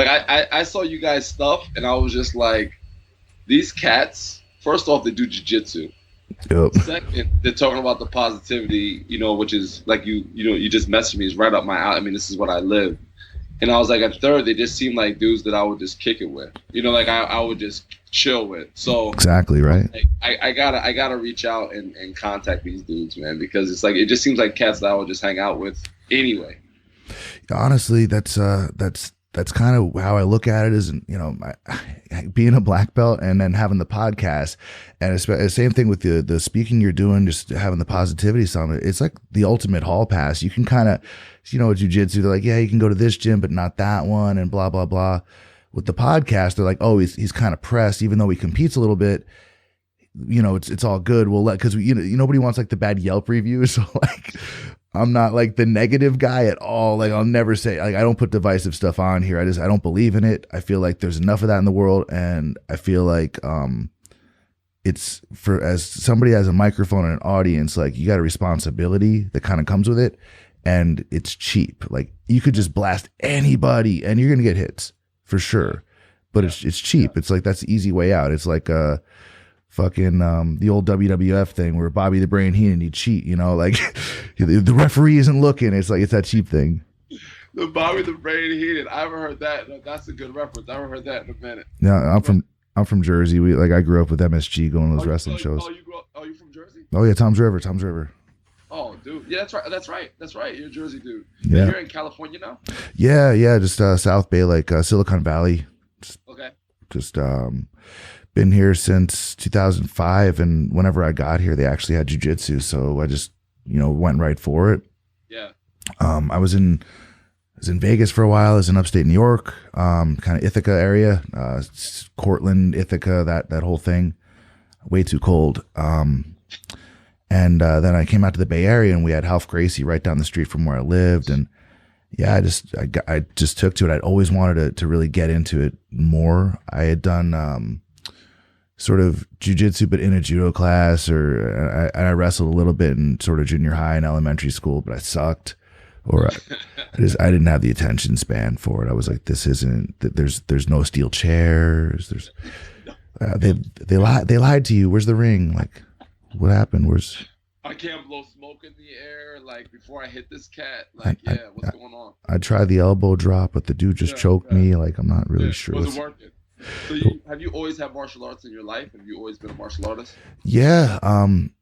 Like I saw you guys stuff, and I was just like, these cats. First off, they do jujitsu. Yep. Second, they're talking about the positivity, which is like you just messaged me, is right up my alley. I mean, this is what I live. And I was like, at third, they just seem like dudes that I would just kick it with. Like I would just chill with. So exactly right. I gotta reach out and contact these dudes, man, because it's like it just seems like cats that I would just hang out with anyway. Honestly, that's kind of how I look at it. Is being a black belt and then having the podcast, and the same thing with the speaking you're doing, just having the positivity summit. It's like the ultimate hall pass. You can kind of, jiu-jitsu, they're like, yeah, you can go to this gym, but not that one, and blah, blah, blah. With the podcast, they're like, oh, he's kind of pressed, even though he competes a little bit. It's all good. We'll because nobody wants like the bad Yelp reviews. So like, I'm not like the negative guy at all. Like I'll never say, like, I don't put divisive stuff on here. I don't believe in it. I feel like there's enough of that in the world, and I feel like it's as somebody has a microphone and an audience, like you got a responsibility that kind of comes with it. And it's cheap. Like you could just blast anybody and you're going to get hits for sure. But it's cheap. It's like, that's the easy way out. It's like fucking the old WWF thing where Bobby the Brain Heenan, he'd cheat, like the referee isn't looking. It's like, it's that cheap thing. The Bobby the Brain Heenan. I haven't heard that. That's a good reference. I haven't heard that in a minute. Yeah, I'm from Jersey. I grew up with MSG going to those wrestling shows. You from Jersey? Oh yeah, Tom's River. Oh, dude. Yeah, that's right. You're a Jersey dude. Yeah. You're in California now? Yeah. Just South Bay, like Silicon Valley. Okay. Just been here since 2005, and whenever I got here, they actually had jiu-jitsu, so I just went right for it. Yeah. I was in Vegas for a while. I was in upstate New York, kind of Ithaca area, Cortland, Ithaca, that whole thing. Way too cold. And then I came out to the Bay Area, and we had Gracie right down the street from where I lived. And yeah, I just took to it. I'd always wanted to really get into it more. I had done sort of jiu-jitsu, but in a judo class, or I wrestled a little bit in sort of junior high and elementary school, but I sucked, or I didn't have the attention span for it. I was like, this isn't. There's no steel chairs. They lied to you. Where's the ring? Like, what happened? I can't blow smoke in the air like before I hit this cat. Like, what's going on? I tried the elbow drop, but the dude just choked me. Like, I'm not really sure. Wasn't working. So have you always had martial arts in your life? Have you always been a martial artist? Yeah.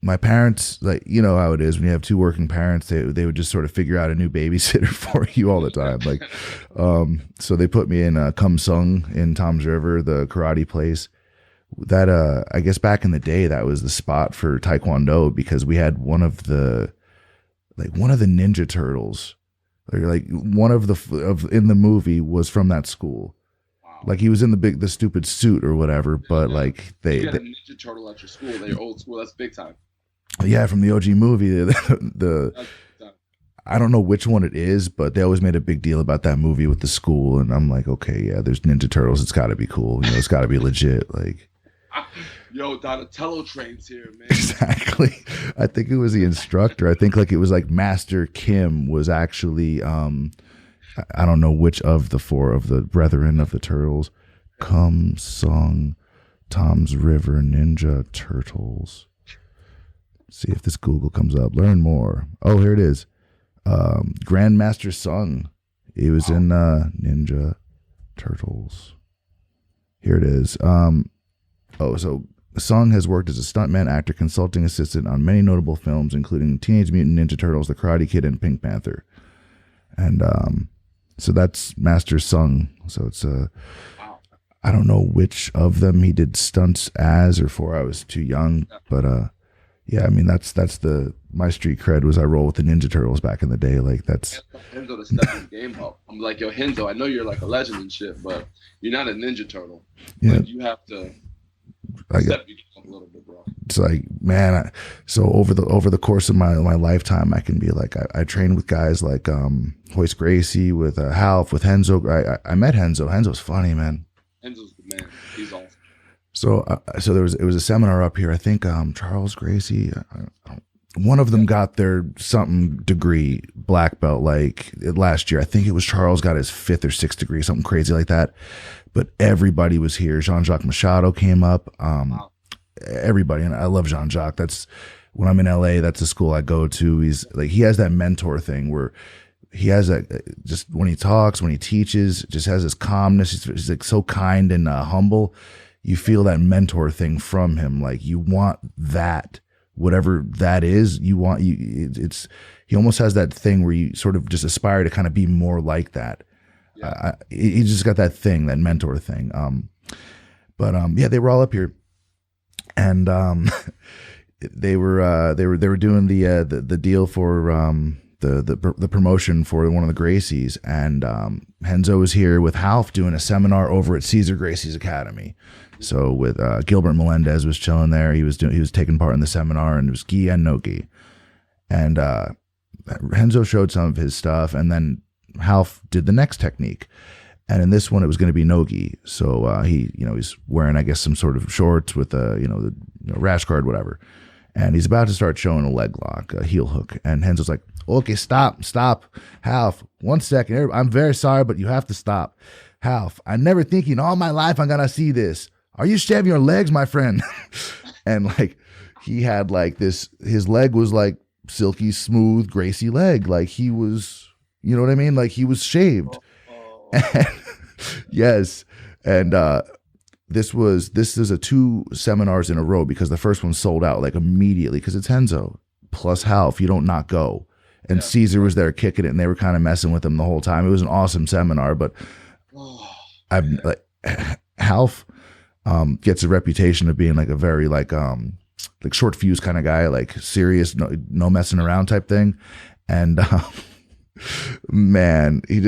My parents, like, you know how it is when you have two working parents, they would just sort of figure out a new babysitter for you all the time. Like, so they put me in Kum Sung in Tom's River, the karate place. That I guess back in the day, that was the spot for Taekwondo, because we had one of the Ninja Turtles, like one of in the movie was from that school. Wow. Like he was in the stupid suit or whatever, but like you had a Ninja Turtle at your school, your old school. That's big time. Yeah, from the OG movie, I don't know which one it is, but they always made a big deal about that movie with the school, and I'm like, okay, yeah, there's Ninja Turtles. It's got to be cool. It's got to be legit. Like, yo, Donatello trains here, man. Exactly. I think it was the instructor. I think like it was like Master Kim was actually, I don't know which of the four of the brethren of the turtles. Kum Sung, Tom's River, Ninja Turtles. See if this Google comes up. Learn more. Oh, here it is. Grandmaster Sung. He was in Ninja Turtles. Here it is. So Sung has worked as a stuntman, actor, consulting assistant on many notable films, including Teenage Mutant Ninja Turtles, The Karate Kid, and Pink Panther. And so that's Master Sung. So it's I don't know which of them he did stunts as or for. I was too young, but yeah, I mean that's my street cred was I roll with the Ninja Turtles back in the day. Like that's Renzo to step his game up. I'm like, yo, Renzo, I know you're like a legend and shit, but you're not a Ninja Turtle. Yeah. Like you have to step your game up a little bit, bro. It's like, man, so over the course of my lifetime, I can be like, I trained with guys like Hoist Gracie, with Half, with Renzo. I met Renzo. Renzo's funny, man. Renzo's the man. He's awesome. So it was a seminar up here. I think Charles Gracie, one of them got their something degree black belt like last year. I think it was Charles got his 5th or 6th degree, something crazy like that. But everybody was here. Jean-Jacques Machado came up. Everybody, and I love Jean-Jacques. That's when I'm in LA. That's the school I go to. He's like, he has that mentor thing where he has that, just when he talks, when he teaches, just has this calmness. He's like so kind and humble. You feel that mentor thing from him. Like you want that. Whatever that is, he almost has that thing where you sort of just aspire to kind of be more like that. Yeah. He just got that thing, that mentor thing. Yeah, they were all up here, and they were doing the deal for the promotion for one of the Gracies, and Renzo was here with Half doing a seminar over at Cesar Gracie's Academy. So with Gilbert Melendez was chilling there. He was taking part in the seminar, and it was gi and no gi. And Renzo showed some of his stuff, and then Half did the next technique. And in this one, it was going to be no gi. So he's wearing, I guess, some sort of shorts with the rash guard, whatever. And he's about to start showing a leg lock, a heel hook. And Renzo's like, okay, stop, Half, 1 second. I'm very sorry, but you have to stop. Half, I never think in all my life I'm going to see this. Are you shaving your legs, my friend? And like, he had like this, his leg was like silky, smooth, Gracie leg. Like he was, you know what I mean? Like he was shaved. And, yes. And this is a 2 seminars in a row because the first one sold out like immediately because it's Renzo plus Half. You don't not go. And Cesar was there kicking it, and they were kind of messing with him the whole time. It was an awesome seminar, but I'm like Half gets a reputation of being like a very like short fuse kind of guy, like serious, no messing around type thing. And man, he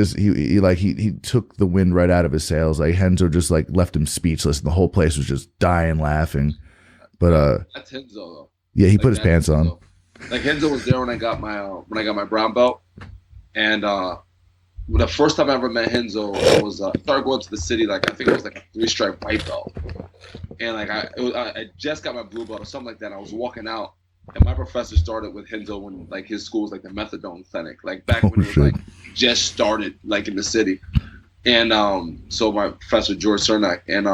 took the wind right out of his sails. Like Renzo just like left him speechless, and the whole place was just dying laughing. But that's Renzo though. Yeah, he put his pants on. Like Renzo was there when I got my brown belt, and the first time I ever met Renzo, I was started going to the city. Like I think it was like a 3-stripe white belt, and like I just got my blue belt or something like that. I was walking out, and my professor started with Renzo when like his school was like the methadone clinic, like back when it was like just started like in the city. And so my professor George Cernak, and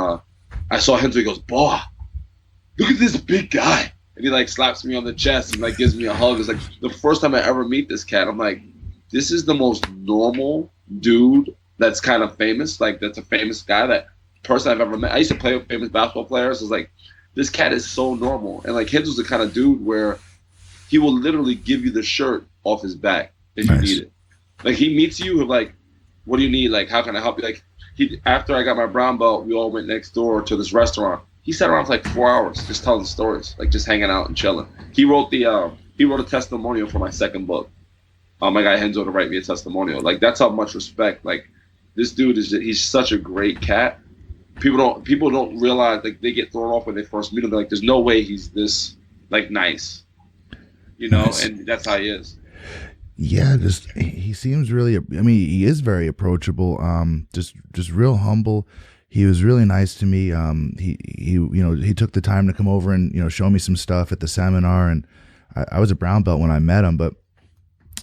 I saw Renzo. He goes, "Boy, look at this big guy," and he like slaps me on the chest and like gives me a hug. It's like the first time I ever meet this cat. I'm like, this is the most normal dude that's kind of famous. Like that's a famous guy, that person I've ever met. I used to play with famous basketball players. It's like, this cat is so normal. And like Renzo's the kind of dude where he will literally give you the shirt off his back if you need it. Like he meets you with like, what do you need? Like, how can I help you? Like after I got my brown belt, we all went next door to this restaurant. He sat around for like 4 hours just telling stories, like just hanging out and chilling. He wrote a testimonial for my second book. I got Renzo to write me a testimonial. Like that's how much respect. Like this dude he's such a great cat. People don't realize, like they get thrown off when they first meet him. They're like, there's no way he's this like nice, and that's how he is. Yeah, he seems really. I mean, he is very approachable. Just real humble. He was really nice to me. He took the time to come over and show me some stuff at the seminar. And I was a brown belt when I met him, but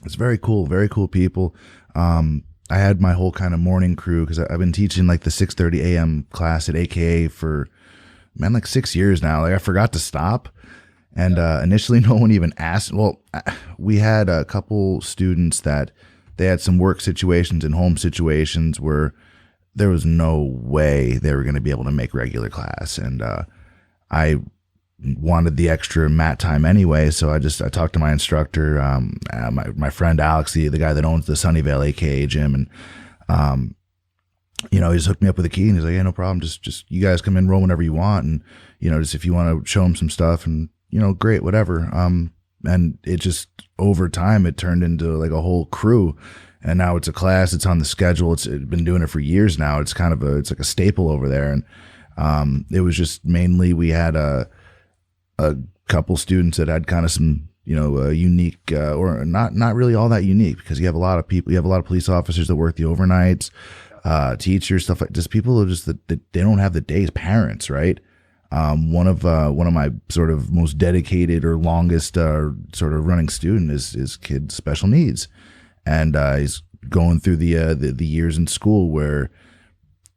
it's very cool people. I had my whole kind of morning crew because I've been teaching like the 6:30 a.m. class at AKA for like 6 years now. Like I forgot to stop. And initially no one even asked. Well, we had a couple students that they had some work situations and home situations where there was no way they were going to be able to make regular class. And I wanted the extra mat time anyway. So I talked to my instructor, my friend Alex, the guy that owns the Sunnyvale AKA gym. And, he just hooked me up with a key and he's like, "Hey, no problem. Just you guys come in, roll whenever you want. And, just if you want to show him some stuff and, great, whatever." And it just over time, it turned into like a whole crew. And now it's a class, it's on the schedule. It's been doing it for years now. It's kind of it's like a staple over there. And, it was just mainly, we had a couple students that had kind of some, unique, or not really all that unique, because you have a lot of people, you have a lot of police officers that work the overnights, teachers, stuff like just people who they don't have the days, parents, right? One of my sort of most dedicated or longest sort of running student is kid special needs, and he's going through the years in school where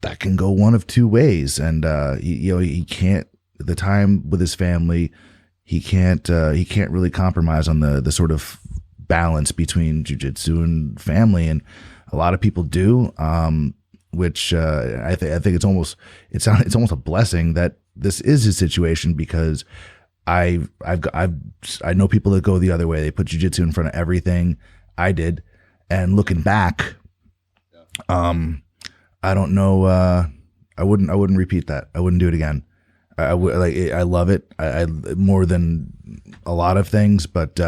that can go one of two ways, and he can't, the time with his family, he can't really compromise on the sort of balance between jiu-jitsu and family, and a lot of people do, which I think it's almost a blessing that this is his situation, because I know people that go the other way. They put jiu-jitsu in front of everything. I did, and looking back, I don't know. I wouldn't repeat that. I wouldn't do it again. I love it. I more than a lot of things, but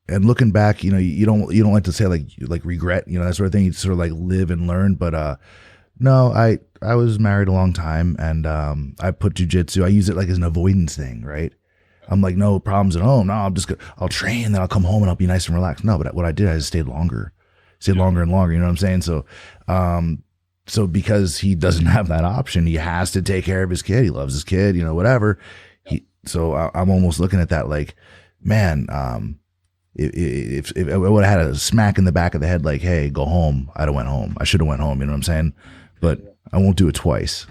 and looking back, you don't like to say like regret, that sort of thing. You sort of like live and learn. But no, I was married a long time, and I put jiu-jitsu, I use it like as an avoidance thing, right? I'm like, no problems at home. No, I'll train, then I'll come home and I'll be nice and relaxed. No, but what I did, I just stayed longer and longer. You know what I'm saying? So, so because he doesn't have that option, he has to take care of his kid. He loves his kid, whatever. So I'm almost looking at that like, man, if I would have had a smack in the back of the head, like, hey, go home, I'd have went home. I should have went home. You know what I'm saying? But I won't do it twice.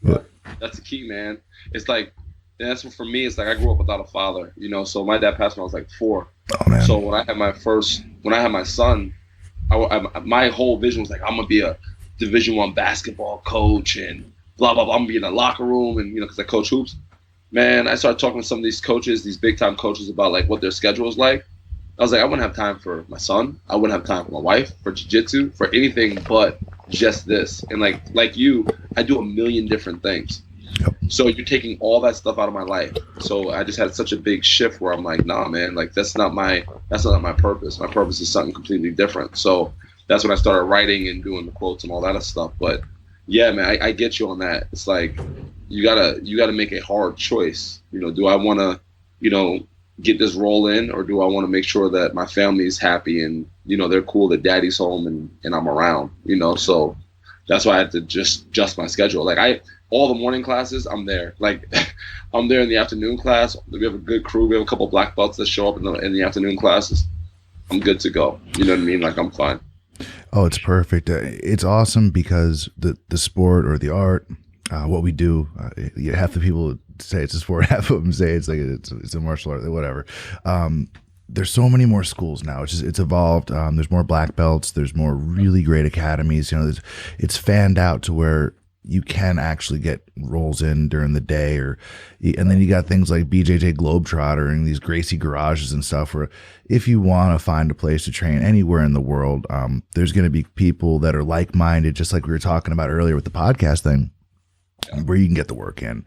But that's the key, man. It's like, that's what, for me, it's like I grew up without a father, so my dad passed when I was like 4. Oh, man. So when I had my son, my whole vision was like, I'm gonna be a Division I basketball coach and blah blah blah. I'm gonna be in the locker room, and because I coach hoops. Man, I started talking to some of these coaches, these big time coaches, about like what their schedule is like. I was like, I wouldn't have time for my son. I wouldn't have time for my wife, for jiu-jitsu, for anything but just this. And like you, I do a million different things. Yep. So you're taking all that stuff out of my life. So I just had such a big shift where I'm like, nah, man, like that's not my purpose. My purpose is something completely different. So that's when I started writing and doing the quotes and all that stuff. But yeah, man, I get you on that. It's like you gotta make a hard choice. Do I want to, get this role in, or do I want to make sure that my family is happy and they're cool that daddy's home and I'm around. So that's why I had to just adjust my schedule. Like all the morning classes, I'm there. Like I'm there in the afternoon class. We have a good crew. We have a couple of black belts that show up in the afternoon classes. I'm good to go. You know what I mean? Like I'm fine. Oh, it's perfect. It's awesome because the sport or the art, what we do, half the people say it's a sport, half of them say it's like it's a martial art, whatever. There's so many more schools now. It's evolved. There's more black belts. There's more really great academies. It's fanned out to where you can actually get roles in during the day, and then you got things like BJJ Globetrotter and these Gracie garages and stuff, where if you want to find a place to train anywhere in the world, there's going to be people that are like-minded, just like we were talking about earlier with the podcast thing, where you can get the work in.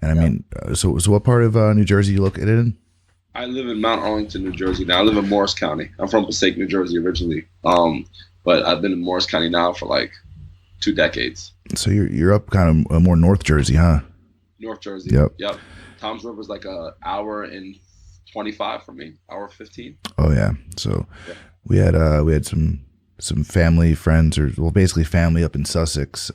And I mean, so what part of New Jersey you located in? I live in Mount Arlington, New Jersey now. I live in Morris County. I'm from Passaic, New Jersey originally, but I've been in Morris County now for like 2 decades. So you're up kind of more North Jersey, huh? North Jersey. Yep. Tom's River is like an hour and 25 from me. Hour 15. Oh yeah. So we had some family friends, or basically family up in Sussex.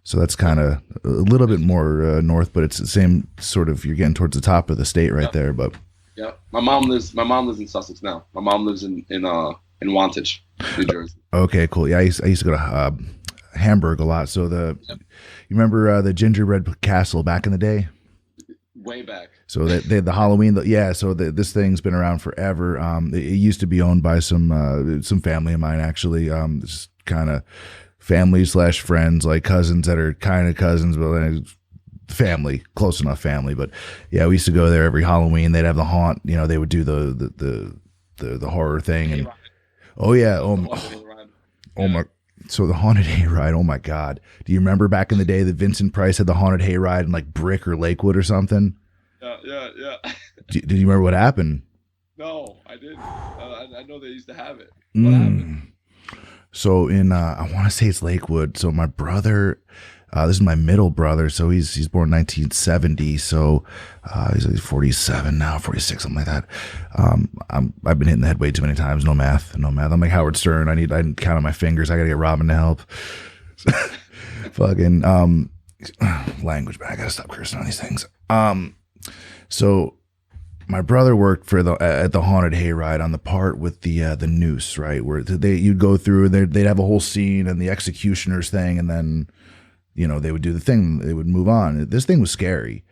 So that's kind of a little bit more north, but it's the same sort of. You're getting towards the top of the state right there. But yeah, my mom lives in Sussex now. My mom lives in Wantage, New Jersey. Okay, cool. Yeah, I used to go to Hamburg a lot. So you remember the gingerbread castle back in the day? Way back. So the Halloween, this thing's been around forever. It used to be owned by some family of mine, actually. It's kind of family / friends, like cousins that are kind of cousins, but family, close enough family. But yeah, we used to go there every Halloween. They'd have the haunt. They would do the horror thing, and oh yeah, oh my. So the haunted hayride, oh my God. Do you remember back in the day that Vincent Price had the haunted hayride in like Brick or Lakewood or something? Yeah. Did you remember what happened? No, I didn't. I know they used to have it. What happened? So in, I want to say it's Lakewood. So my brother, this is my middle brother. So he's born 1970. So he's 47 now, 46, something like that. I've been hitting the head way too many times. No math. I'm like Howard Stern. I can count on my fingers. I got to get Robin to help. Fucking language, but I gotta stop cursing on these things. So my brother worked for at the haunted hayride on the part with the noose, right? Where you'd go through, they'd have a whole scene and the executioner's thing, and then they would do the thing, they would move on. This thing was scary.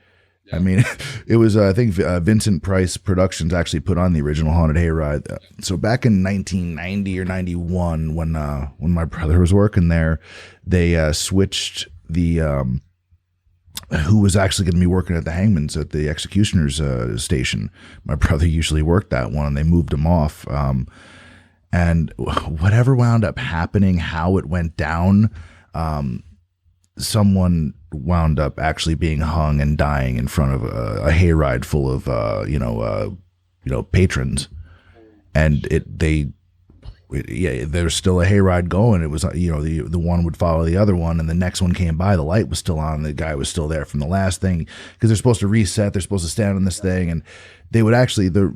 Yeah. I mean, it was I think Vincent Price Productions actually put on the original haunted hayride. So back in 1990 or 91, when my brother was working there, they switched the who was actually going to be working at the hangman's at the executioner's station. My brother usually worked that one, and they moved him off. And whatever wound up happening, how it went down, someone wound up actually being hung and dying in front of a hayride full of patrons, and there's still a hayride going. It was the one would follow the other one, and the next one came by, the light was still on, the guy was still there from the last thing, because they're supposed to reset, they're supposed to stand on this thing, and they would actually the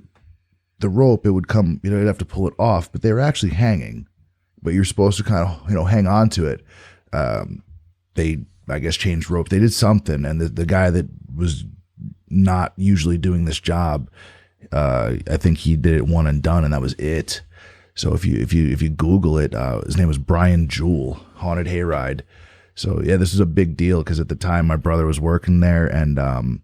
rope, it would come, you'd have to pull it off, but they were actually hanging, but you're supposed to kind of hang on to it. They, I guess, changed rope, they did something, and the guy that was not usually doing this job, I think he did it one and done, and that was it. So if you Google it, his name was Brian Jewell, Haunted Hayride. So yeah, this is a big deal, because at the time my brother was working there, and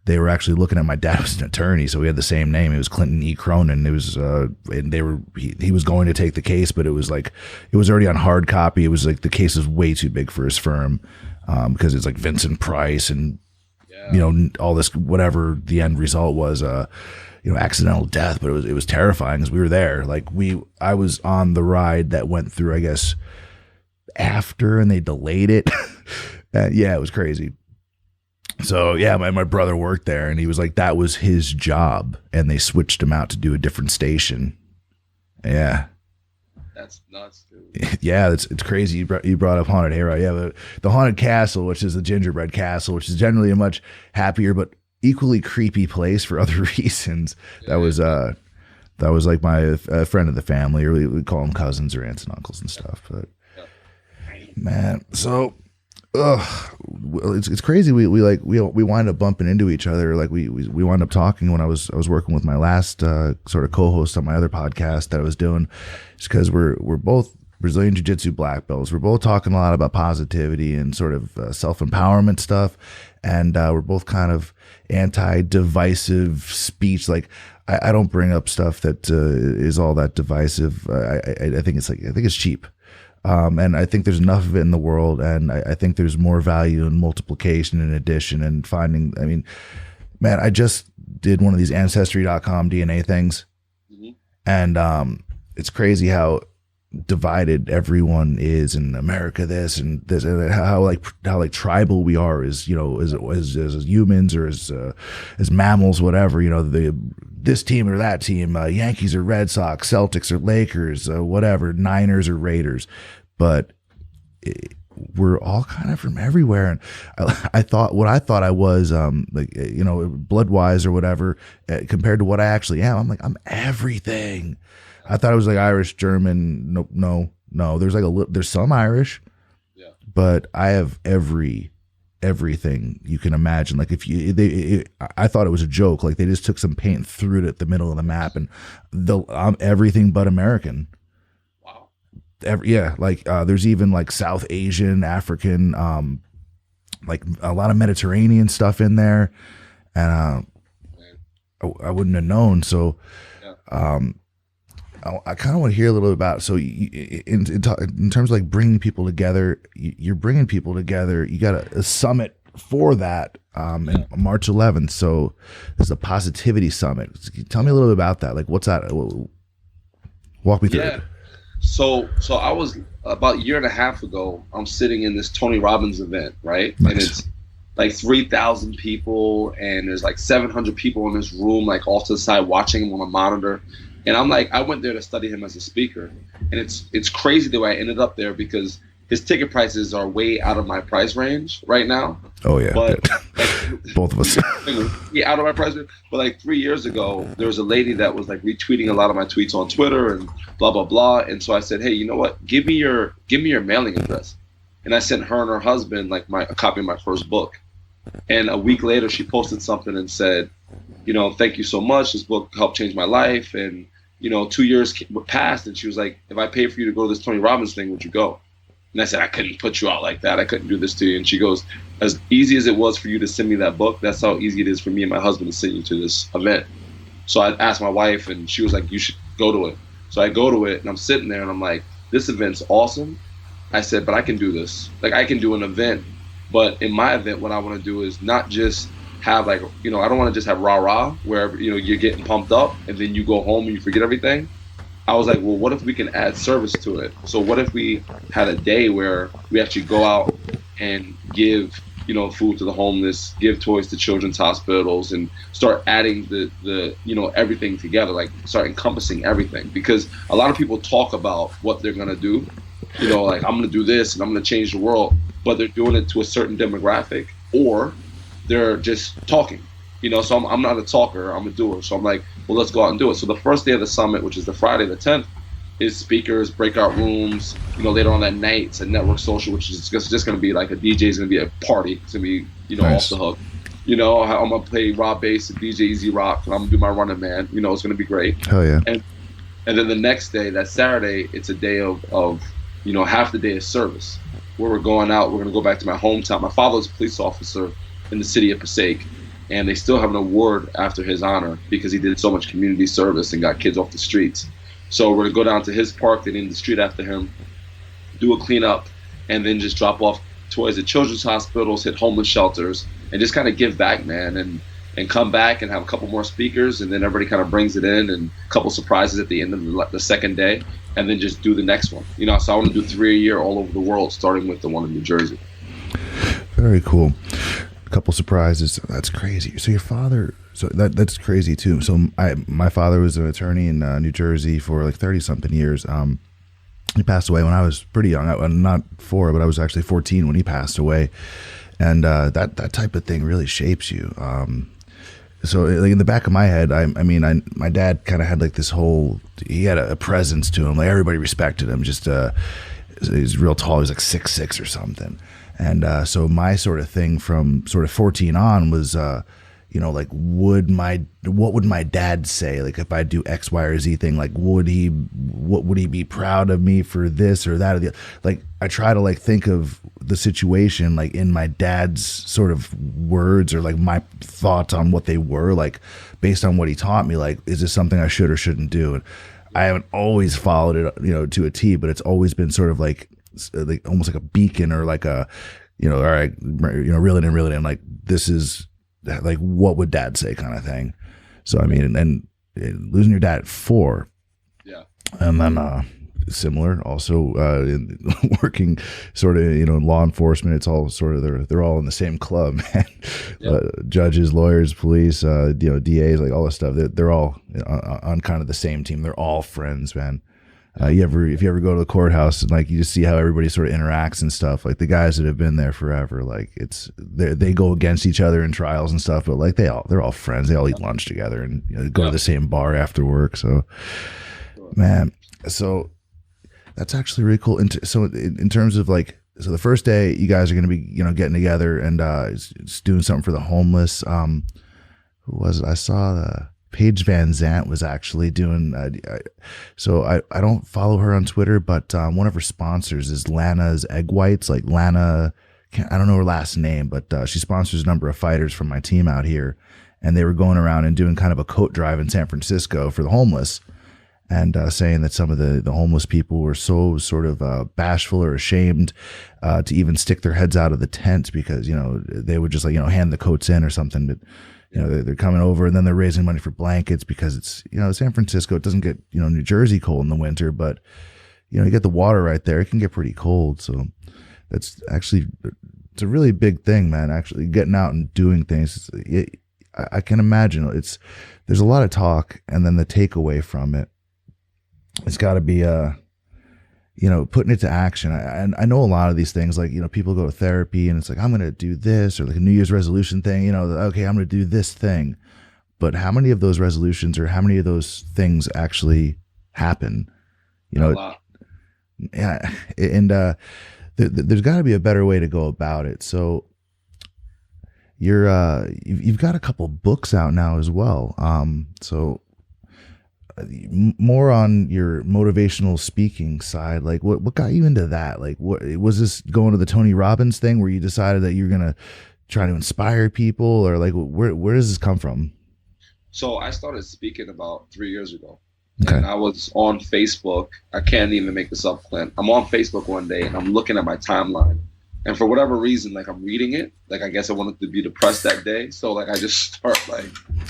they were actually looking at, my dad was an attorney, so we had the same name. It was Clinton E. Cronin. It was and he was going to take the case, but it was already on hard copy. It was like the case was way too big for his firm, because it's like Vincent Price and all this, whatever the end result was. Accidental death, but it was terrifying, because we were there. I was on the ride that went through, I guess, after, and they delayed it. Yeah, it was crazy. So yeah, my brother worked there, and he was like, that was his job, and they switched him out to do a different station. Yeah. That's nuts, dude. Yeah, it's crazy. You brought up haunted hayride. Yeah, the haunted castle, which is the gingerbread castle, which is generally a much happier but equally creepy place for other reasons. That was like my friend of the family, or we call them cousins or aunts and uncles and stuff. But man, so it's crazy. We wind up bumping into each other. Like we wind up talking when I was working with my last sort of co-host on my other podcast that I was doing, just because we're both Brazilian Jiu-Jitsu black belts. We're both talking a lot about positivity and sort of self-empowerment stuff, and we're both kind of anti-divisive speech. Like I don't bring up stuff that is all that divisive. I think it's cheap. And I think there's enough of it in the world, and I think there's more value in multiplication and addition and finding. I mean, man, I just did one of these Ancestry.com DNA things, and it's crazy how divided everyone is in America. This and how tribal we are as humans, or as mammals, whatever. This team or that team, Yankees or Red Sox, Celtics or Lakers, whatever, Niners or Raiders, but we're all kind of from everywhere. And I thought I was, blood wise or whatever, compared to what I actually am. I'm like, I'm everything. I thought it was like Irish, German. No. There's some Irish, yeah, but I have everything you can imagine. Like I thought it was a joke. Like they just took some paint and threw it at the middle of the map, and I'm everything but American. Wow. There's even like South Asian, African, like a lot of Mediterranean stuff in there, and I wouldn't have known. So, yeah. I kind of want to hear a little bit about, so in terms of like bringing people together, you're bringing people together. You got a summit for that in March 11th. So there's a positivity summit. Tell me a little bit about that. Like, what's that? Walk me through it. So I was about a year and a half ago, I'm sitting in this Tony Robbins event, right? Nice. And it's like 3,000 people, and there's like 700 people in this room, like off to the side watching him on a monitor. And I'm like, I went there to study him as a speaker, and it's crazy the way I ended up there, because his ticket prices are way out of my price range right now. Oh yeah, but both of us. Yeah, out of my price range. But like 3 years ago, there was a lady that was like retweeting a lot of my tweets on Twitter and blah blah blah. And so I said, hey, you know what? Give me your mailing address. And I sent her and her husband like a copy of my first book. And a week later, she posted something and said, thank you so much. This book helped change my life. And, 2 years passed, and she was like, if I pay for you to go to this Tony Robbins thing, would you go? And I said, I couldn't put you out like that. I couldn't do this to you. And she goes, as easy as it was for you to send me that book, that's how easy it is for me and my husband to send you to this event. So I asked my wife, and she was like, you should go to it. So I go to it, and I'm sitting there, and I'm like, this event's awesome. I said, but I can do this. Like, I can do an event. But in my event, what I want to do is not just have I don't want to just have rah-rah where, you're getting pumped up and then you go home and you forget everything. I was like, well, what if we can add service to it? So what if we had a day where we actually go out and give, food to the homeless, give toys to children's hospitals, and start adding the everything together, like start encompassing everything. Because a lot of people talk about what they're going to do, like I'm going to do this and I'm going to change the world, but they're doing it to a certain demographic, or they're just talking, so I'm not a talker, I'm a doer. So I'm like, well, let's go out and do it. So the first day of the summit, which is the Friday the 10th, is speakers, breakout rooms. Later on that night, it's a network social, which is just going to be like a DJ is going to be a party. It's going to be, nice. Off the hook. I'm going to play raw bass and DJ Easy Rock, and I'm going to do my running man. It's going to be great. Hell yeah. And then the next day, that Saturday, it's a day of half the day of service, where we're going out. We're going to go back to my hometown. My father was a police officer in the city of Passaic, and they still have an award after his honor because he did so much community service and got kids off the streets. So we're going to go down to his park, they named the street after him, do a cleanup, and then just drop off toys at children's hospitals, hit homeless shelters, and just kind of give back, man, and come back and have a couple more speakers, and then everybody kind of brings it in, and a couple surprises at the end of the second day, and then just do the next one. So I want to do 3 a year all over the world, starting with the one in New Jersey. Very cool. A couple surprises. That's crazy. So your father, that's crazy too. So my father was an attorney in New Jersey for like 30 something years. He passed away when I was pretty young. I'm not 4, but I was actually 14 when he passed away. And that type of thing really shapes you. So like in the back of my head, my dad kind of had like this whole, he had a presence to him. Like everybody respected him. Just he's real tall. He was like 6'6" or something. And so my sort of thing from sort of 14 on was, like what would my dad say? Like if I do X, Y, or Z thing, like what would he be proud of me for this or that or the other? Like I try to like think of the situation like in my dad's sort of words or like my thoughts on what they were, like based on what he taught me. Like, is this something I should or shouldn't do? And I haven't always followed it, to a T, but it's always been sort of like almost like a beacon or like a, all right, reel it in. Like, this is like, what would dad say kind of thing. So, I mean, and losing your dad at 4. Yeah. And then, similar also, working sort of, in law enforcement, it's all sort of, they're all in the same club, man. Yep. Judges, lawyers, police, DAs, like all this stuff. They're all on kind of the same team. They're all friends, man. If you ever go to the courthouse and like you just see how everybody sort of interacts and stuff, like the guys that have been there forever, like they go against each other in trials and stuff, but like they're all friends. They all eat lunch together and go to the same bar after work. So, man, so that's actually really cool. So in terms of like, so the first day you guys are going to be getting together and just doing something for the homeless. Who was it? I saw Paige Van Zant was actually doing, so I don't follow her on Twitter, but one of her sponsors is Lana's Egg Whites. Like Lana, I don't know her last name, but she sponsors a number of fighters from my team out here. And they were going around and doing kind of a coat drive in San Francisco for the homeless and saying that some of the homeless people were so sort of bashful or ashamed to even stick their heads out of the tent because, they would just like, hand the coats in or something. But they're coming over and then they're raising money for blankets because it's, San Francisco, it doesn't get, New Jersey cold in the winter, but, you get the water right there. It can get pretty cold. So that's actually, it's a really big thing, man, actually getting out and doing things. I can imagine there's a lot of talk and then the takeaway from it, it's got to be, putting it to action. I know a lot of these things, like, people go to therapy and it's like, I'm going to do this, or like a New Year's resolution thing, okay, I'm going to do this thing. But how many of those resolutions or how many of those things actually happen? A lot. Yeah. And there's got to be a better way to go about it. So you've got a couple books out now as well. So more on your motivational speaking side, like what got you into that? Like, what was this, going to the Tony Robbins thing where you decided that you're gonna try to inspire people, or like where does this come from? So I started speaking about 3 years ago. Okay. And I was on Facebook. I can't even make this up, Clint. I'm on Facebook one day and I'm looking at my timeline. And for whatever reason, like, I'm reading it. Like, I guess I wanted to be depressed that day. So like, I just start like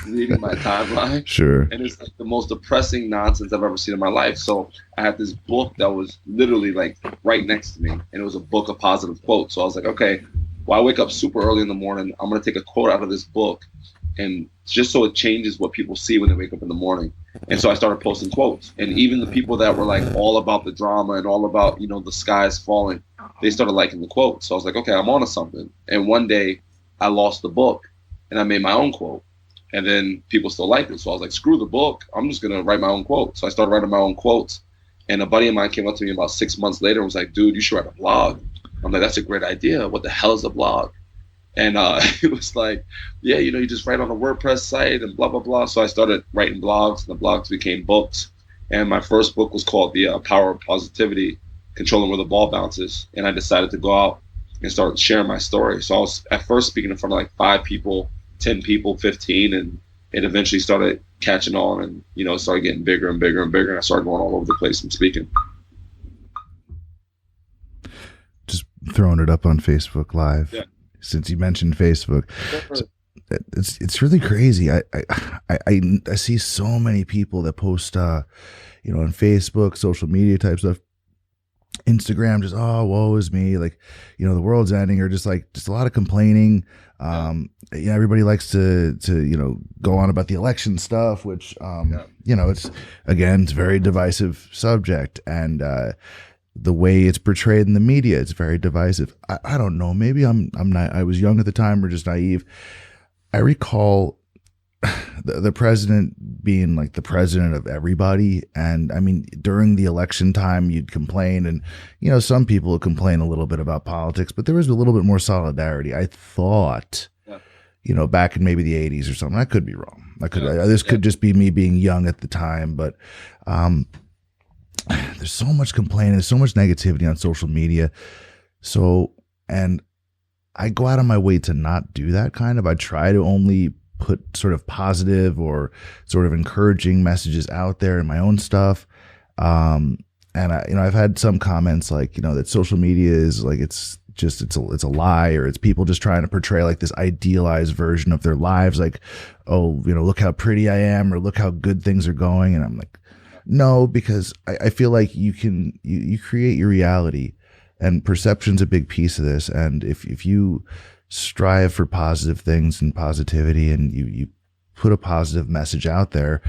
reading my timeline. Sure. And it's like the most depressing nonsense I've ever seen in my life. So I had this book that was literally like right next to me. And it was a book of positive quotes. So I was like, okay, well, I wake up super early in the morning. I'm going to take a quote out of this book, and just so it changes what people see when they wake up in the morning. And so I started posting quotes, and even the people that were like all about the drama and all about, you know, the sky is falling, they started liking the quote. So I was like, okay, I'm onto something. And one day I lost the book and I made my own quote, and then people still liked it. So I was like, screw the book, I'm just going to write my own quote. So I started writing my own quotes, and a buddy of mine came up to me about 6 months later and was like, dude, you should write a blog. I'm like, that's a great idea. What the hell is a blog? And it was like, yeah, you know, you just write on a WordPress site and blah, blah, blah. So I started writing blogs, and the blogs became books. And my first book was called The Power of Positivity, Controlling Where the Ball Bounces. And I decided to go out and start sharing my story. So I was at first speaking in front of like 5 people, 10 people, 15, and it eventually started catching on, and, you know, it started getting bigger and bigger and bigger. And I started going all over the place and speaking. Just throwing it up on Facebook Live. Yeah. Since you mentioned Facebook, so it's really crazy. I see so many people that post, you know, on Facebook, social media type stuff, Instagram, just, oh, woe is me, like, you know, the world's ending, or just a lot of complaining. You know, everybody likes to you know, go on about the election stuff, which you know, it's a very divisive subject, and the way it's portrayed in the media, it's very divisive. I don't know. Maybe I'm not. I was young at the time, or just naive. I recall the president being like the president of everybody, and I mean, during the election time, you'd complain, and, you know, some people would complain a little bit about politics, but there was a little bit more solidarity, I thought. Yeah. You know, back in maybe the 80s or something. I could be wrong. This could just be me being young at the time, but there's so much complaining, there's so much negativity on social media. So, and I go out of my way to not do that kind of. I try to only put sort of positive or sort of encouraging messages out there in my own stuff. And you know, I've had some comments like, you know, that social media is like, it's a lie, or it's people just trying to portray like this idealized version of their lives. Like, oh, you know, look how pretty I am, or look how good things are going. And I'm like, no, because I feel like you create your reality, and perception's a big piece of this. And if you strive for positive things and positivity, and you put a positive message out there,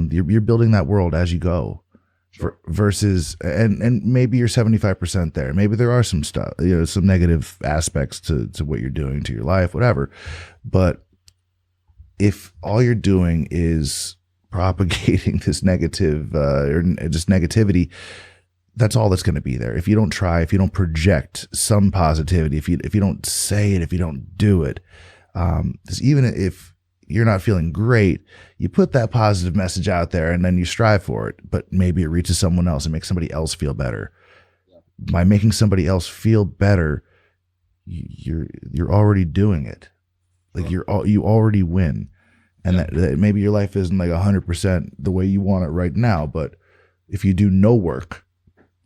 you're building that world as you go. Sure. Versus, and maybe you're 75% there. Maybe there are some stuff, you know, some negative aspects to what you're doing to your life, whatever. But if all you're doing is propagating this negative or just negativity, that's all that's going to be there. If you don't try, if you don't project some positivity, if you don't say it, if you don't do it, because even if you're not feeling great, you put that positive message out there, and then you strive for it, but maybe it reaches someone else and makes somebody else feel better. Yeah. By making somebody else feel better, you're already doing it. Like, you already win. And that maybe your life isn't like 100% the way you want it right now, but if you do no work,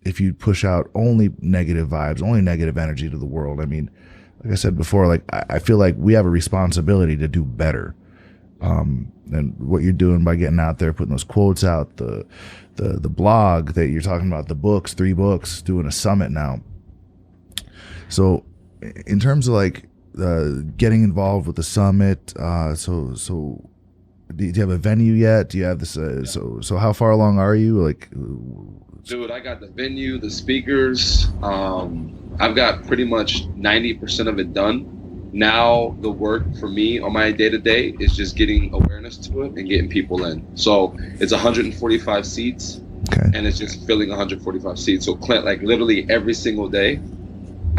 if you push out only negative vibes, only negative energy to the world, I mean, like I said before, like, I feel like we have a responsibility to do better. And what you're doing by getting out there, putting those quotes out, the blog that you're talking about, the books, 3 books, doing a summit now. So in terms of like getting involved with the summit, so do you have a venue yet? Do you have this? So how far along are you? Like, dude, I got the venue, the speakers. I've got pretty much 90% of it done. Now the work for me on my day-to-day is just getting awareness to it and getting people in. So it's 145 seats, okay, and it's just filling 145 seats. So Clint, like, literally every single day,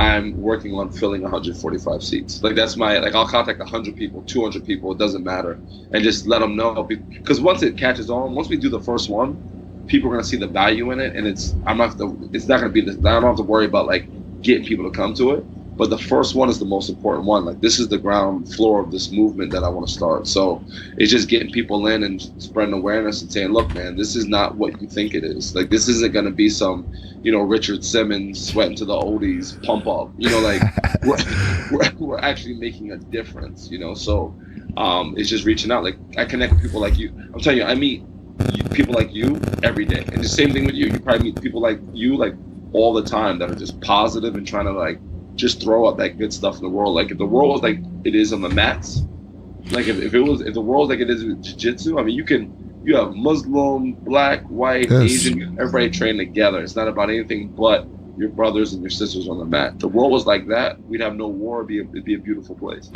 I'm working on filling 145 seats. Like that's my, like I'll contact 100 people, 200 people, it doesn't matter, and just let them know, because once it catches on, once we do the first one, people are gonna see the value in it, and it's not gonna be this. I don't have to worry about like getting people to come to it. But the first one is the most important one. Like this is the ground floor of this movement that I want to start. So it's just getting people in and spreading awareness and saying, look, man, this is not what you think it is. Like this isn't going to be some, Richard Simmons sweating to the oldies pump up. Like we're actually making a difference. So it's just reaching out. Like I connect with people like you. I'm telling you, I meet people like you every day, and the same thing with you. You probably meet people like you like all the time that are just positive and trying to like just throw out that good stuff in the world. Like if the world was like it is on the mats, like if the world was like it is with jiu-jitsu, I mean you have Muslim, black, white, yes, Asian, everybody trained together. It's not about anything but your brothers and your sisters on the mat. If the world was like that, we'd have no war. It'd be a beautiful place.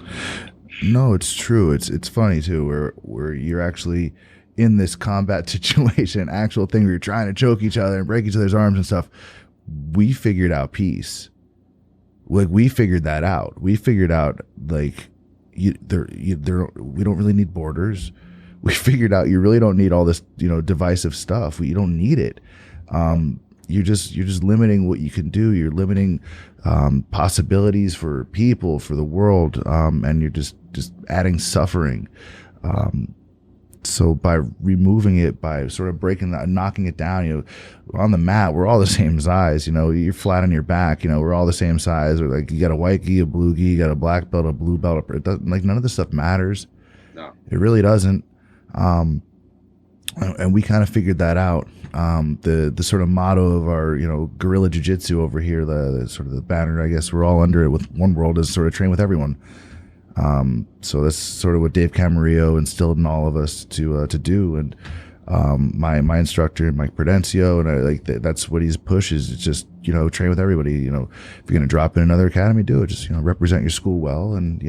No, it's true. It's funny too, where you're actually in this combat situation, actual thing where you're trying to choke each other and break each other's arms and stuff. We figured out peace. Like we figured that out. We figured out like we don't really need borders. We figured out you really don't need all this divisive stuff. You don't need it. You're just limiting what you can do. You're limiting possibilities for people, for the world, and you're just adding suffering. So by removing it, by sort of breaking that, knocking it down, on the mat, we're all the same size. You're flat on your back. We're all the same size. Or like you got a white gi, a blue gi, you got a black belt, a blue belt. It doesn't, like none of this stuff matters. No, it really doesn't. And we kind of figured that out. The sort of motto of our guerrilla jiu-jitsu over here, the sort of the banner, I guess we're all under it with one world, is sort of train with everyone. So that's sort of what Dave Camarillo instilled in all of us to do. And my instructor, Mike Prudencio, and I like that's what he's pushes. It's just train with everybody. If you're gonna drop in another academy, do it. Just represent your school well, and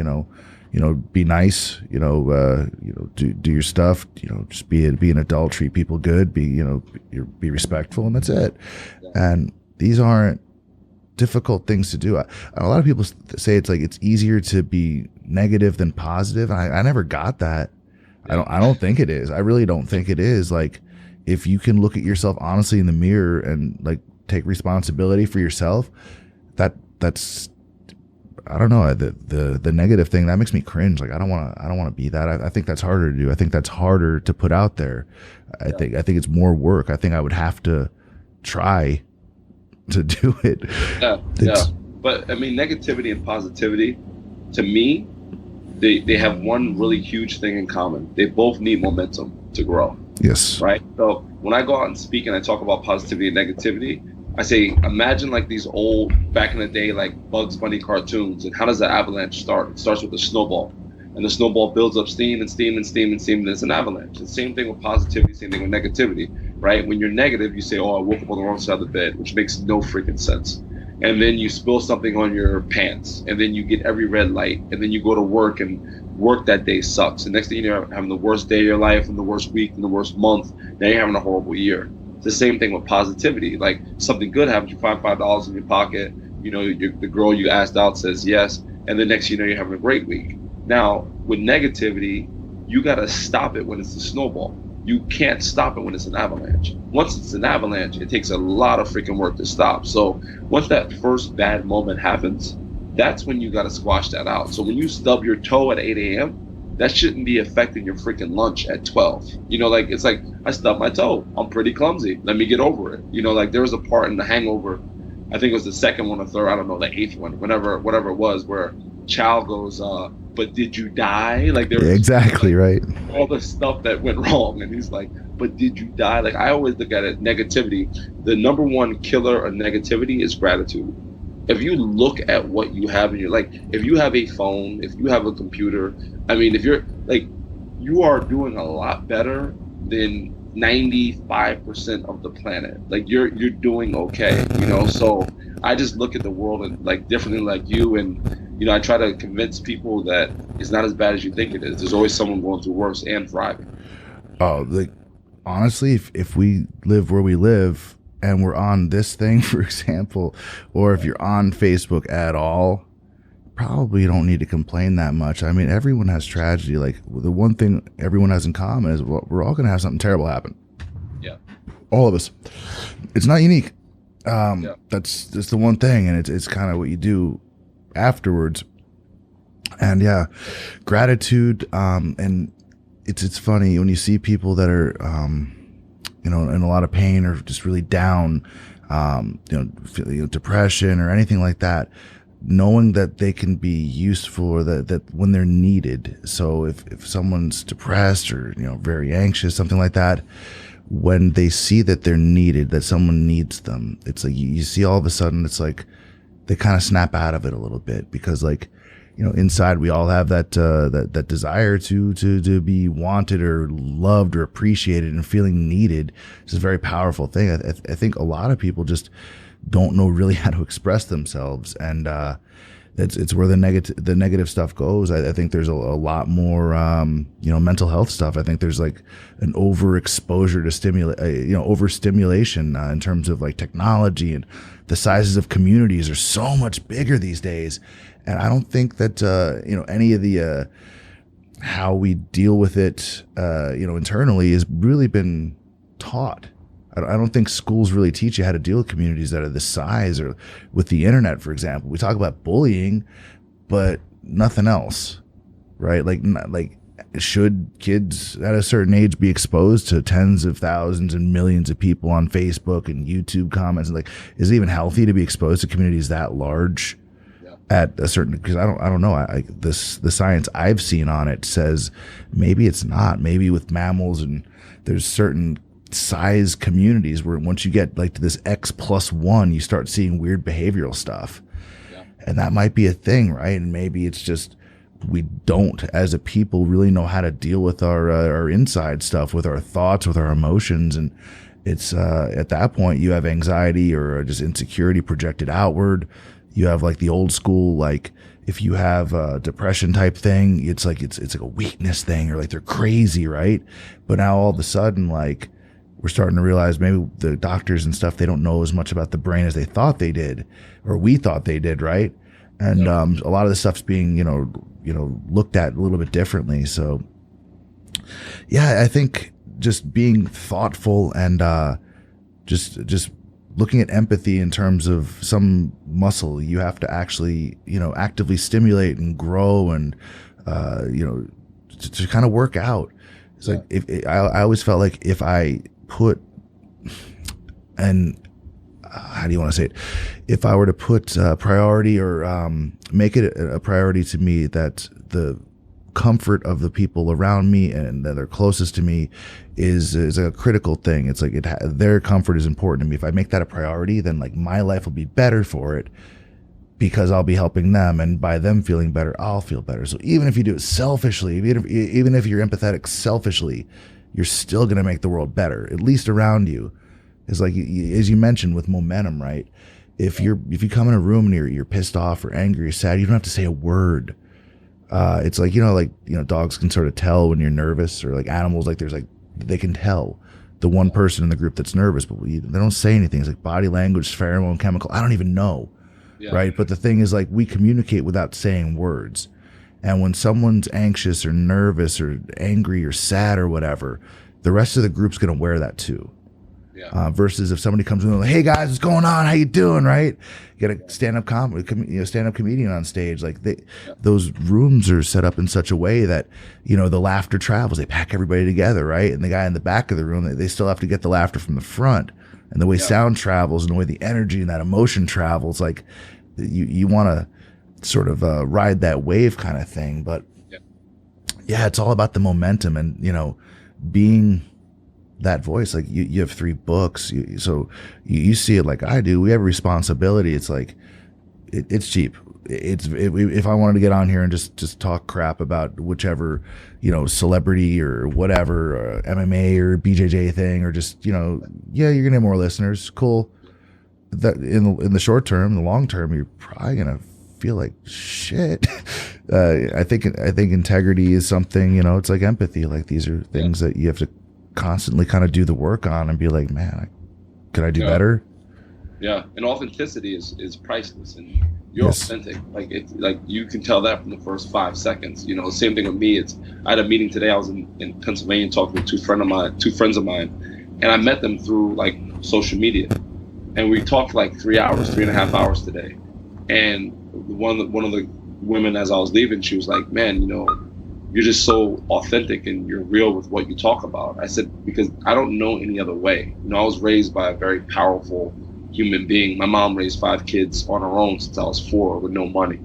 be nice. Do your stuff. Just be an adult, treat people good. Be respectful, and that's it. And these aren't difficult things to do. A lot of people say it's like it's easier to be negative than positive. I never got that. I don't think it is. I really don't think it is. Like if you can look at yourself honestly in the mirror and like take responsibility for yourself, that's I don't know, the negative thing that makes me cringe. Like I don't want to be that. I think that's harder to do. I think that's harder to put out there. I think it's more work. I think I would have to try to do it. Yeah. But I mean, negativity and positivity, to me, they have one really huge thing in common. They both need momentum to grow. Yes. Right. So when I go out and speak and I talk about positivity and negativity, I say, imagine like these old, back in the day, like Bugs Bunny cartoons. And how does the avalanche start? It starts with a snowball. And the snowball builds up steam and steam and steam and steam, and it's an avalanche. The same thing with positivity, same thing with negativity, right? When you're negative, you say, oh, I woke up on the wrong side of the bed, which makes no freaking sense. And then you spill something on your pants, and then you get every red light, and then you go to work, and work that day sucks. And next thing you know, you're having the worst day of your life, and the worst week, and the worst month. Now you're having a horrible year. It's the same thing with positivity. Like something good happens, you find $5 in your pocket, the girl you asked out says yes, and the next you're having a great week. Now, with negativity, you got to stop it when it's a snowball. You can't stop it when it's an avalanche. Once it's an avalanche, it takes a lot of freaking work to stop. So once that first bad moment happens, that's when you got to squash that out. So when you stub your toe at 8 a.m., that shouldn't be affecting your freaking lunch at 12. It's like, I stubbed my toe. I'm pretty clumsy. Let me get over it. There was a part in The Hangover, I think it was the second one or third, I don't know, the eighth one, whatever it was, where Chow goes, but did you die? Like there was exactly right. All the stuff that went wrong, and he's like, but did you die? Like I always look at it, negativity. The number one killer of negativity is gratitude. If you look at what you have in your, like, if you have a phone, if you have a computer, I mean, if you're like, you are doing a lot better than 95% of the planet. Like you're doing okay, So I just look at the world and like differently, like you, and I try to convince people that it's not as bad as you think it is. There's always someone going through worse and thriving. Oh, like honestly, if we live where we live and we're on this thing, for example, or if you're on Facebook at all, probably you don't need to complain that much. I mean, everyone has tragedy. Like, the one thing everyone has in common is we're all going to have something terrible happen. Yeah. All of us. It's not unique. That's just the one thing, and it's kind of what you do afterwards. And yeah, gratitude. And it's funny when you see people that are, in a lot of pain or just really down, depression or anything like that, knowing that they can be useful, or that when they're needed. So if someone's depressed or, very anxious, something like that, when they see that they're needed, that someone needs them, it's like you see all of a sudden, it's like they kind of snap out of it a little bit, because like, inside we all have that desire to be wanted or loved or appreciated and feeling needed. It's a very powerful thing. I think a lot of people just don't know really how to express themselves, and it's where the negative stuff goes. I think there's a lot more mental health stuff. I think there's like an overexposure to overstimulation in terms of like technology, and the sizes of communities are so much bigger these days. And I don't think that any of the how we deal with it internally has really been taught. I don't think schools really teach you how to deal with communities that are this size, or with the internet, for example. We talk about bullying, but nothing else, right? Like should kids at a certain age be exposed to tens of thousands and millions of people on Facebook and YouTube comments? And like, is it even healthy to be exposed to communities that large at a certain? Because I don't know. The science I've seen on it says maybe it's not. Maybe with mammals, and there's certain size communities where once you get like to this X+1, you start seeing weird behavioral stuff. And that might be a thing, right? And maybe it's just we don't, as a people, really know how to deal with our inside stuff, with our thoughts, with our emotions. And it's at that point you have anxiety or just insecurity projected outward. You have like the old school, like if you have a depression type thing, it's like a weakness thing, or like they're crazy, right? But now all of a sudden, like, we're starting to realize maybe the doctors and stuff, they don't know as much about the brain as they thought they did, or we thought they did, right? And a lot of the stuff's being looked at a little bit differently. So yeah, I think just being thoughtful and just looking at empathy in terms of some muscle you have to actually actively stimulate and grow, and to kind of work out. It's like I always felt like if I put, and how do you want to say it? If I were to put priority, or make it a priority to me that the comfort of the people around me and that are closest to me is a critical thing. It's like their comfort is important to me. If I make that a priority, then like my life will be better for it, because I'll be helping them, and by them feeling better, I'll feel better. So even if you do it selfishly, even if you're empathetic selfishly, you're still going to make the world better, at least around you. It's like, as you mentioned with momentum, right? If you come in a room and you're pissed off or angry or sad, you don't have to say a word. It's like, dogs can sort of tell when you're nervous, or like animals, like they can tell the one person in the group that's nervous, but they don't say anything. It's like body language, pheromone, chemical. I don't even know. Right. But the thing is, like, we communicate without saying words. And when someone's anxious or nervous or angry or sad or whatever, the rest of the group's going to wear that too. Versus if somebody comes in and like, hey guys, what's going on? How you doing? Right? You got a stand-up comedian on stage. Like those rooms are set up in such a way that, the laughter travels. They pack everybody together, right? And the guy in the back of the room, they still have to get the laughter from the front. And the way sound travels, and the way the energy and that emotion travels, like you want to sort of ride that wave kind of thing. But yeah, it's all about the momentum, and being that voice. Like you have 3 books, so you see it like I do. We have a responsibility. It's like it's cheap. If I wanted to get on here and just talk crap about whichever celebrity or whatever, or MMA or BJJ thing, or just you're gonna have more listeners. Cool. That in the short term, the long term, you're probably gonna feel like shit. I think integrity is something, it's like empathy. Like these are things that you have to constantly kind of do the work on and be like, man, I could I do Yeah. better? Yeah, and authenticity is priceless, and you're Yes. authentic. Like you can tell that from the first 5 seconds. You know, same thing with me. I had a meeting today. I was in Pennsylvania talking with two friends of mine, and I met them through like social media, and we talked for like 3.5 hours today. And one of the women, as I was leaving, she was like, "Man, you know, you're just so authentic and you're real with what you talk about." I said, because I don't know any other way. You know, I was raised by a very powerful human being. My mom raised 5 kids on her own since I was 4 with no money.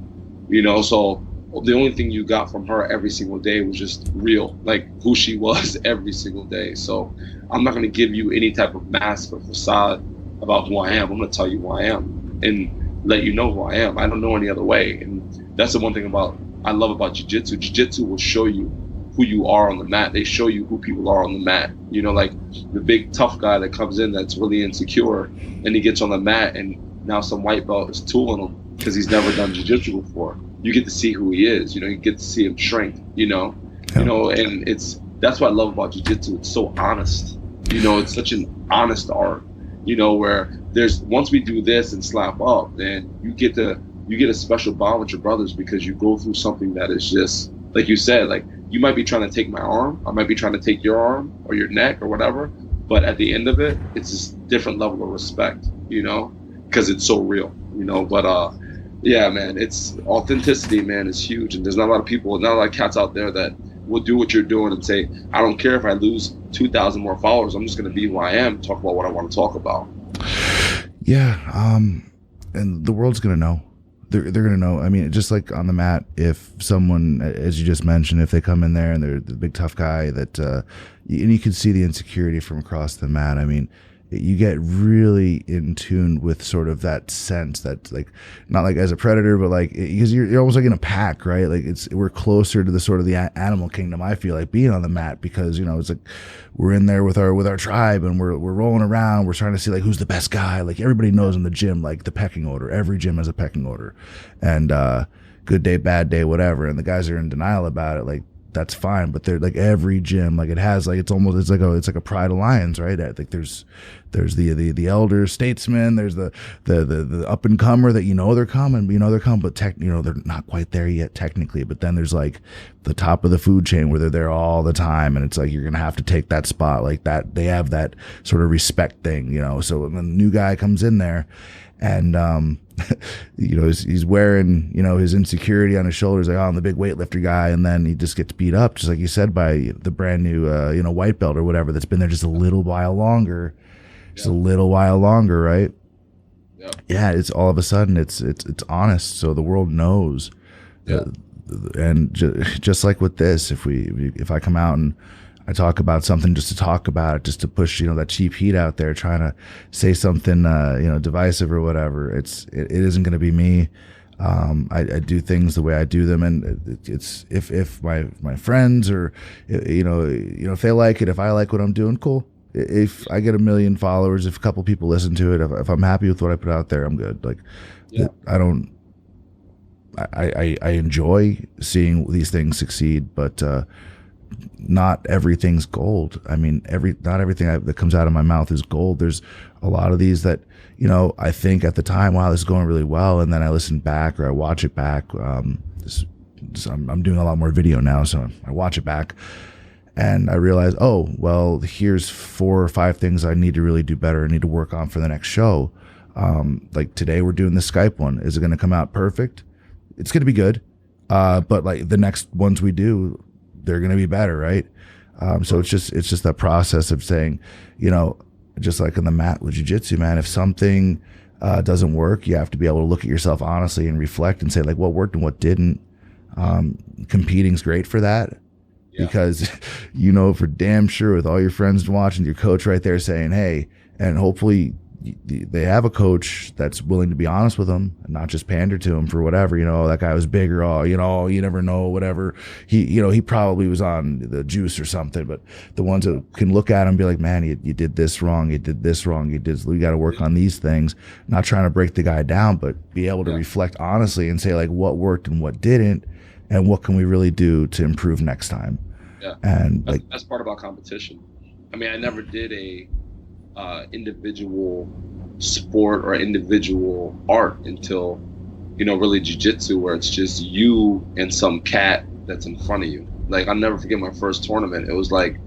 You know, so the only thing you got from her every single day was just real, like who she was every single day. So I'm not going to give you any type of mask or facade about who I am. I'm going to tell you who I am and let you know who I am. I don't know any other way. And that's the one thing I love about jiu-jitsu. Jiu-jitsu will show you who you are on the mat. They show you who people are on the mat. You know, like the big tough guy that comes in that's really insecure, and he gets on the mat, and now some white belt is tooling him because he's never done jiu-jitsu before. You get to see who he is. You know, you get to see him shrink. You know, and that's what I love about jiu-jitsu. It's so honest. You know, it's such an honest art. You know, where once we do this and slap up, then you get a special bond with your brothers because you go through something that is just like you said, like. You might be trying to take my arm. I might be trying to take your arm or your neck or whatever. But at the end of it, it's this different level of respect, you know, because it's so real, you know. But yeah, man, it's authenticity, man, is huge. And there's not a lot of people, not a lot of cats out there that will do what you're doing and say, I don't care if I lose 2,000 more followers. I'm just going to be who I am, talk about what I want to talk about. Yeah. And the world's going to know. They're going to know. I mean, just like on the mat, if someone, as you just mentioned, if they come in there and they're the big tough guy that, and you can see the insecurity from across the mat. I mean, you get really in tune with sort of that sense that, like, not like as a predator, but like, because you're almost like in a pack, right? Like we're closer to the sort of the animal kingdom. I feel like being on the mat because, you know, it's like we're in there with our tribe and we're rolling around. We're trying to see like who's the best guy. Like everybody knows in the gym, like the pecking order. Every gym has a pecking order, and good day, bad day, whatever. And the guys are in denial about it. Like, that's fine, but they're like every gym, like it has like it's like a pride alliance, right? I think there's the elder statesman, there's the up and comer that they're coming, but they're not quite there yet technically. But then there's like the top of the food chain where they're there all the time, and it's like you're gonna have to take that spot, like that. They have that sort of respect thing, you know. So when the new guy comes in there, and he's wearing, his insecurity on his shoulders, like, oh, I'm the big weightlifter guy, and then he just gets beat up, just like you said, by the brand new, white belt or whatever that's been there just a little while longer, right? Yeah, it's all of a sudden it's honest, so the world knows. And just like with this, if I come out and I talk about something just to talk about it, just to push, that cheap heat out there, trying to say something, divisive or whatever. It isn't going to be me. I do things the way I do them, and it's if my friends or if they like it, if I like what I'm doing, cool. If I get 1 million followers, if a couple people listen to it, if I'm happy with what I put out there, I'm good. Like, I enjoy seeing these things succeed, but not everything's gold. I mean, not everything that comes out of my mouth is gold. There's a lot of these that, I think at the time, wow, this is going really well. And then I listen back or I watch it back. I'm doing a lot more video now, so I watch it back and I realize, oh, well, here's 4 or 5 things I need to really do better. I need to work on for the next show. Like today we're doing the Skype one. Is it going to come out perfect? It's going to be good. But like the next ones we do, they're going to be better, right? So it's just that process of saying, just like on the mat with jiu-jitsu, man, if something doesn't work, you have to be able to look at yourself honestly and reflect and say, like, what worked and what didn't. Competing's great for that, because for damn sure with all your friends watching, your coach right there saying, hey, and hopefully they have a coach that's willing to be honest with them and not just pander to him for whatever, that guy was bigger, you never know, whatever. He probably was on the juice or something, but the ones that can look at him and be like, man, you did this wrong, you did this wrong, we got to work on these things, not trying to break the guy down, but be able to reflect honestly and say, like, what worked and what didn't, and what can we really do to improve next time. Yeah. And that's part about competition. I mean, I never did a individual sport or individual art until, really jiu-jitsu, where it's just you and some cat that's in front of you. Like, I'll never forget my first tournament. It was like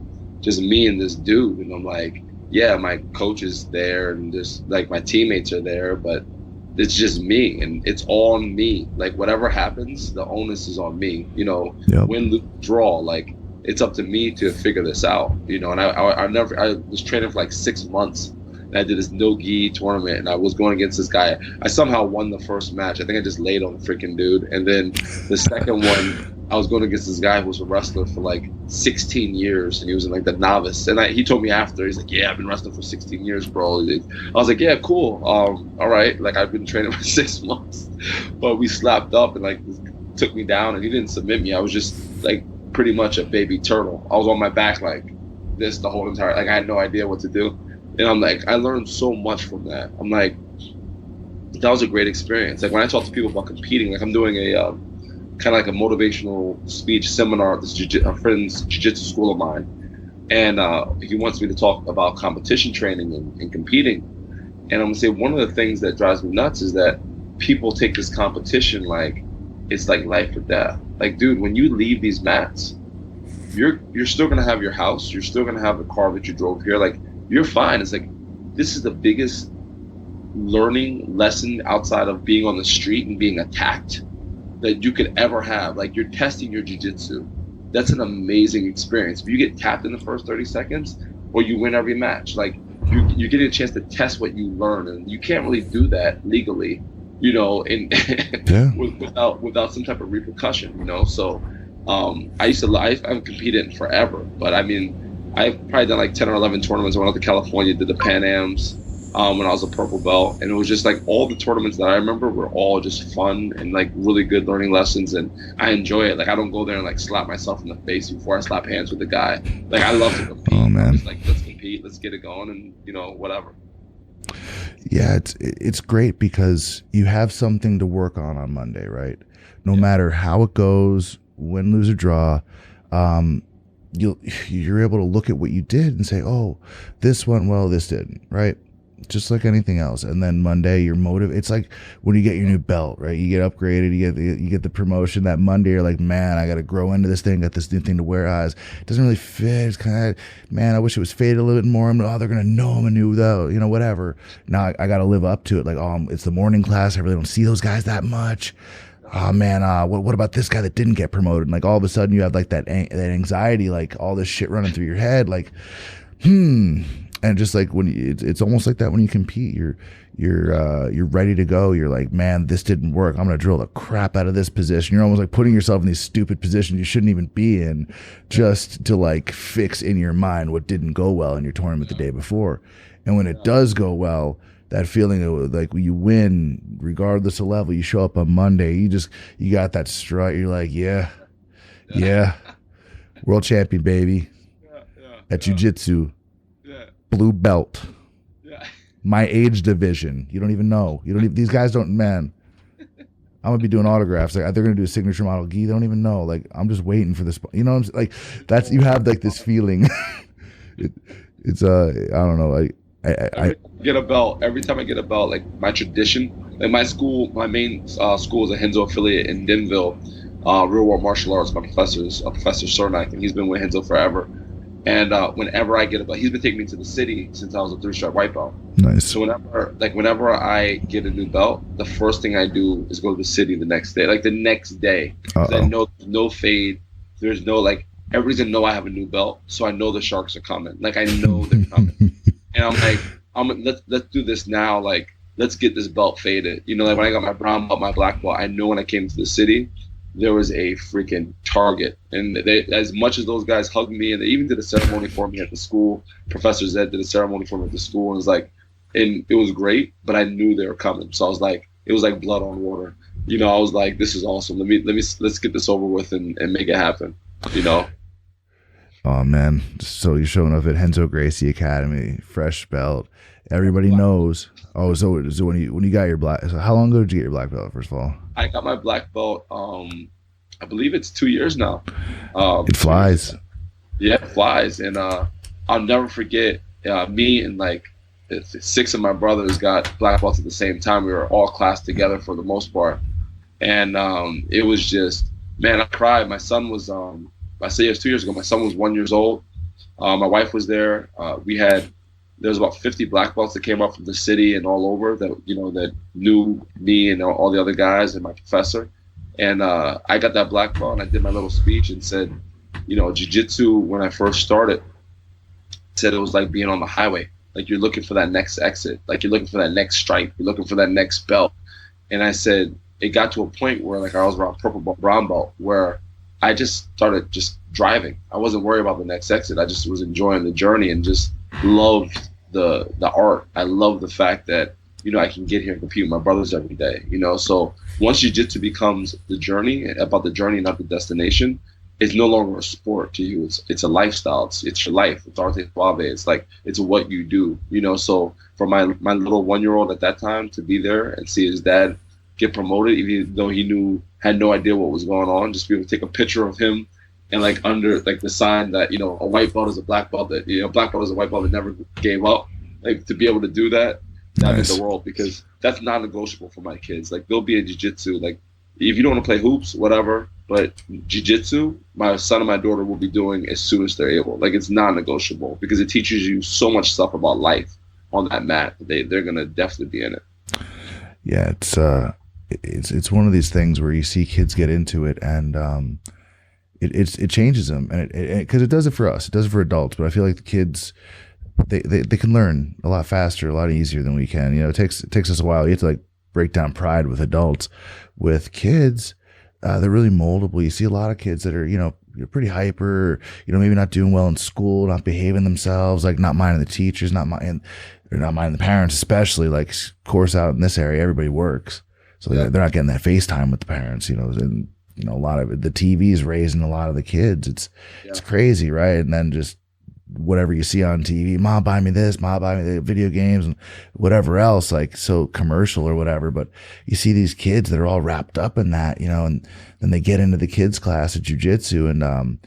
just me and this dude, and I'm like, yeah, my coach is there and just like my teammates are there, but it's just me, and it's all on me. Like, whatever happens, the onus is on me. Win, lose, draw. Like, it's up to me to figure this out. And I was training for like 6 months. And I did this no-gi tournament, and I was going against this guy. I somehow won the first match. I think I just laid on the freaking dude. And then the second one, I was going against this guy who was a wrestler for like 16 years, and he was in like the novice. And he told me after, he's like, yeah, I've been wrestling for 16 years, bro. I was like, yeah, cool. All right. Like, I've been training for 6 months. But we slapped up and like took me down, and he didn't submit me. I was just like pretty much a baby turtle. I was on my back like this the whole entire, like I had no idea what to do. And I'm like, I learned so much from that. I'm like, that was a great experience. Like, when I talk to people about competing, like I'm doing a kind of like a motivational speech seminar at this a friend's jiu-jitsu school of mine. And he wants me to talk about competition training and competing. And I'm gonna say one of the things that drives me nuts is that people take this competition like it's like life or death. Like, dude, when you leave these mats, you're still gonna have your house, you're still gonna have the car that you drove here. Like, you're fine. It's like, this is the biggest learning lesson outside of being on the street and being attacked that you could ever have. Like, you're testing your jiu-jitsu. That's an amazing experience. If you get tapped in the first 30 seconds, or you win every match, like you're getting a chance to test what you learn, and you can't really do that legally, without some type of repercussion, So I haven't competed forever, but I mean, I've probably done like 10 or 11 tournaments. I went out to California, did the Pan Ams when I was a purple belt. And it was just like all the tournaments that I remember were all just fun and like really good learning lessons. And I enjoy it. Like, I don't go there and like slap myself in the face before I slap hands with the guy. Like, I love to compete. Oh, man. It's like, let's compete, let's get it going, and whatever. Yeah, it's great because you have something to work on Monday, right? No matter how it goes, win, lose, or draw, you're able to look at what you did and say, oh, this went well, this didn't, right? Just like anything else. And then Monday, you're motivated. It's like when you get your new belt, right? You get upgraded, you get the promotion. That Monday, you're like, man, I got to grow into this thing, got this new thing to wear. It doesn't really fit. It's kind of, man, I wish it was faded a little bit more. They're going to know I'm a new, though, whatever. Now I got to live up to it. Like, oh, it's the morning class. I really don't see those guys that much. Oh man, what about this guy that didn't get promoted? And like, all of a sudden you have like that anxiety, like all this shit running through your head, like, and just like when it's almost like that when you compete, you're ready to go. You're like, man, this didn't work. I'm gonna drill the crap out of this position. You're almost like putting yourself in these stupid positions you shouldn't even be in, just to like fix in your mind what didn't go well in your tournament the day before. And when it does go well, that feeling of like when you win, regardless of level, you show up on Monday, you got that strut. You're like, yeah, world champion, baby, at jiu-jitsu, blue belt, my age division. You don't even know. These guys don't, man. I'm gonna be doing autographs. Like, they're gonna do a signature model gi. They don't even know. Like, I'm just waiting for this. Like, that's, you have like this feeling. It's I don't know. I get a belt. Every time I get a belt, like my tradition, like my main school is a Renzo affiliate in Denville, real world martial arts. My professor's Professor Cernak, and he's been with Renzo forever. And whenever I get a belt, he's been taking me to the city since I was a 3-stripe white belt. Nice. So whenever I get a new belt, the first thing I do is go to the city the next day. Like the next day, I know no fade. There's no like, everybody's gonna know I have a new belt, so I know the sharks are coming. Like, I know they're coming. And I'm like, let's do this now. Like, let's get this belt faded. Like when I got my brown belt, my black belt, I know when I came to the city, there was a freaking target. And they, as much as those guys hugged me, and they even did a ceremony for me at the school. Professor Zed did a ceremony for me at the school, and it was great. But I knew they were coming, so I was like, it was like blood on water. I was like, this is awesome. Let's get this over with and make it happen. Oh man, so you're showing up at Renzo Gracie Academy, fresh belt. Everybody knows. Oh, so when you got your black, so how long ago did you get your black belt, first of all? I got my black belt, I believe it's 2 years now. It flies. Yeah, it flies. And I'll never forget me and like 6 of my brothers got black belts at the same time. We were all classed together for the most part. And it was just, man, I cried. My son was, I say it was 2 years ago. My son was 1 year old. My wife was there. There was about 50 black belts that came up from the city and all over that, that knew me and all the other guys and my professor. And I got that black belt and I did my little speech and said, jiu-jitsu, when I first started, said it was like being on the highway. Like you're looking for that next exit. Like you're looking for that next stripe. You're looking for that next belt. And I said, it got to a point where like I was around purple belt, brown belt, where I just started just driving. I wasn't worried about the next exit. I just was enjoying the journey and just loved the art. I love the fact that, I can get here and compete with my brothers every day, So once jiu-jitsu becomes the journey, about the journey, not the destination, it's no longer a sport to you. It's a lifestyle. It's your life. It's arte suave. It's like, it's what you do, So for my little 1 year old at that time to be there and see his dad get promoted, even though he had no idea what was going on, just be able to take a picture of him and like under like the sign that, a white belt is a black belt, that, black belt is a white belt that never gave up. Like to be able to do that Nice. in the world, because that's non-negotiable for my kids. Like they'll be in jiu-jitsu. Like if you don't want to play hoops, whatever, but jiu-jitsu, my son and my daughter will be doing as soon as they're able. Like it's non-negotiable because it teaches you so much stuff about life on that mat. They're gonna definitely be in it. Yeah, it's one of these things where you see kids get into it and it changes them, and because it does it for us, it does it for adults, but I feel like the kids, they can learn a lot faster, a lot easier than we can. It takes us a while. You have to like break down pride with adults. With kids, they're really moldable. You see a lot of kids that are, you're pretty hyper, maybe not doing well in school, not behaving themselves, like not minding the teachers, not minding the parents, especially like, of course, out in this area, everybody works. So they're not getting that FaceTime with the parents, and, a lot of it, the TV's raising a lot of the kids. It's crazy, right? And then just whatever you see on TV, mom buy me this, mom buy me the video games and whatever else, like so commercial or whatever. But you see these kids that are all wrapped up in that, and then they get into the kids class at jiu-jitsu. And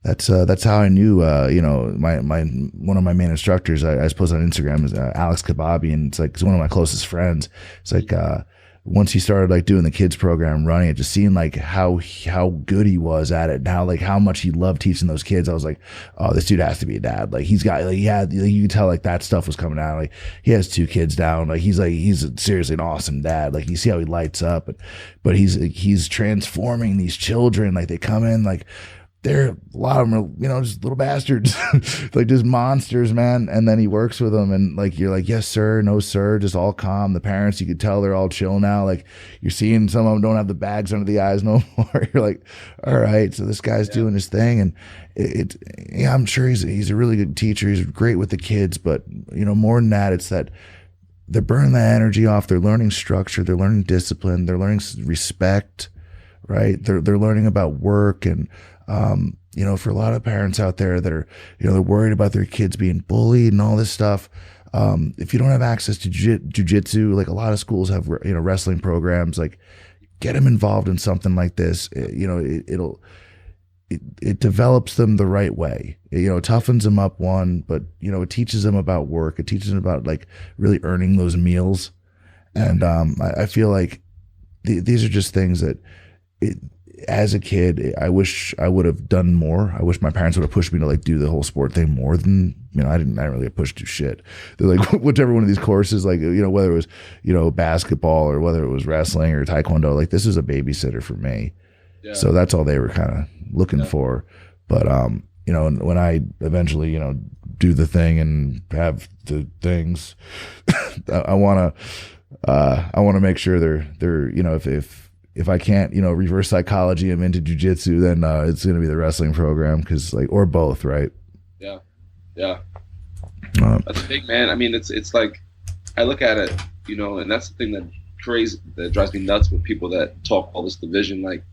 that's how I knew, my one of my main instructors, I suppose on Instagram, is Alex Kababi, and it's like he's one of my closest friends. It's like once he started like doing the kids program, running it, just seeing like how good he was at it, and how like how much he loved teaching those kids. I was like, oh, this dude has to be a dad. Like he's got, like, you could tell like that stuff was coming out. Like he has 2 kids down. Like he's seriously an awesome dad. Like you see how he lights up, but he's transforming these children. Like they come in, like a lot of them are, just little bastards, like just monsters, man. And then he works with them, and like you're like, yes sir, no sir, just all calm. The parents, you could tell they're all chill now. Like you're seeing some of them don't have the bags under the eyes no more. You're like, all right, so this guy's doing his thing, and I'm sure he's a really good teacher. He's great with the kids, but more than that, it's that they're burning that energy off. They're learning structure. They're learning discipline. They're learning respect, right? They're learning about work. And for a lot of parents out there that are, they're worried about their kids being bullied and all this stuff. If you don't have access to jiu-jitsu, like a lot of schools have, wrestling programs, like get them involved in something like this. It develops them the right way. It toughens them up, but it teaches them about work. It teaches them about like really earning those meals. And I feel like these are just things that as a kid, I wish I would have done more. I wish my parents would have pushed me to like do the whole sport thing more than, I didn't really get pushed to shit. They're like, whichever one of these courses, like, whether it was, basketball or whether it was wrestling or taekwondo, like this was a babysitter for me. Yeah. So that's all they were kind of looking for. But, when I eventually, do the thing and have the things, I want to make sure they're, if I can't, reverse psychology them into jiu-jitsu, then it's going to be the wrestling program, because or both, right? Yeah. That's big, man. I mean, it's like, I look at it, and that's the thing that drives me nuts with people that talk all this division. Like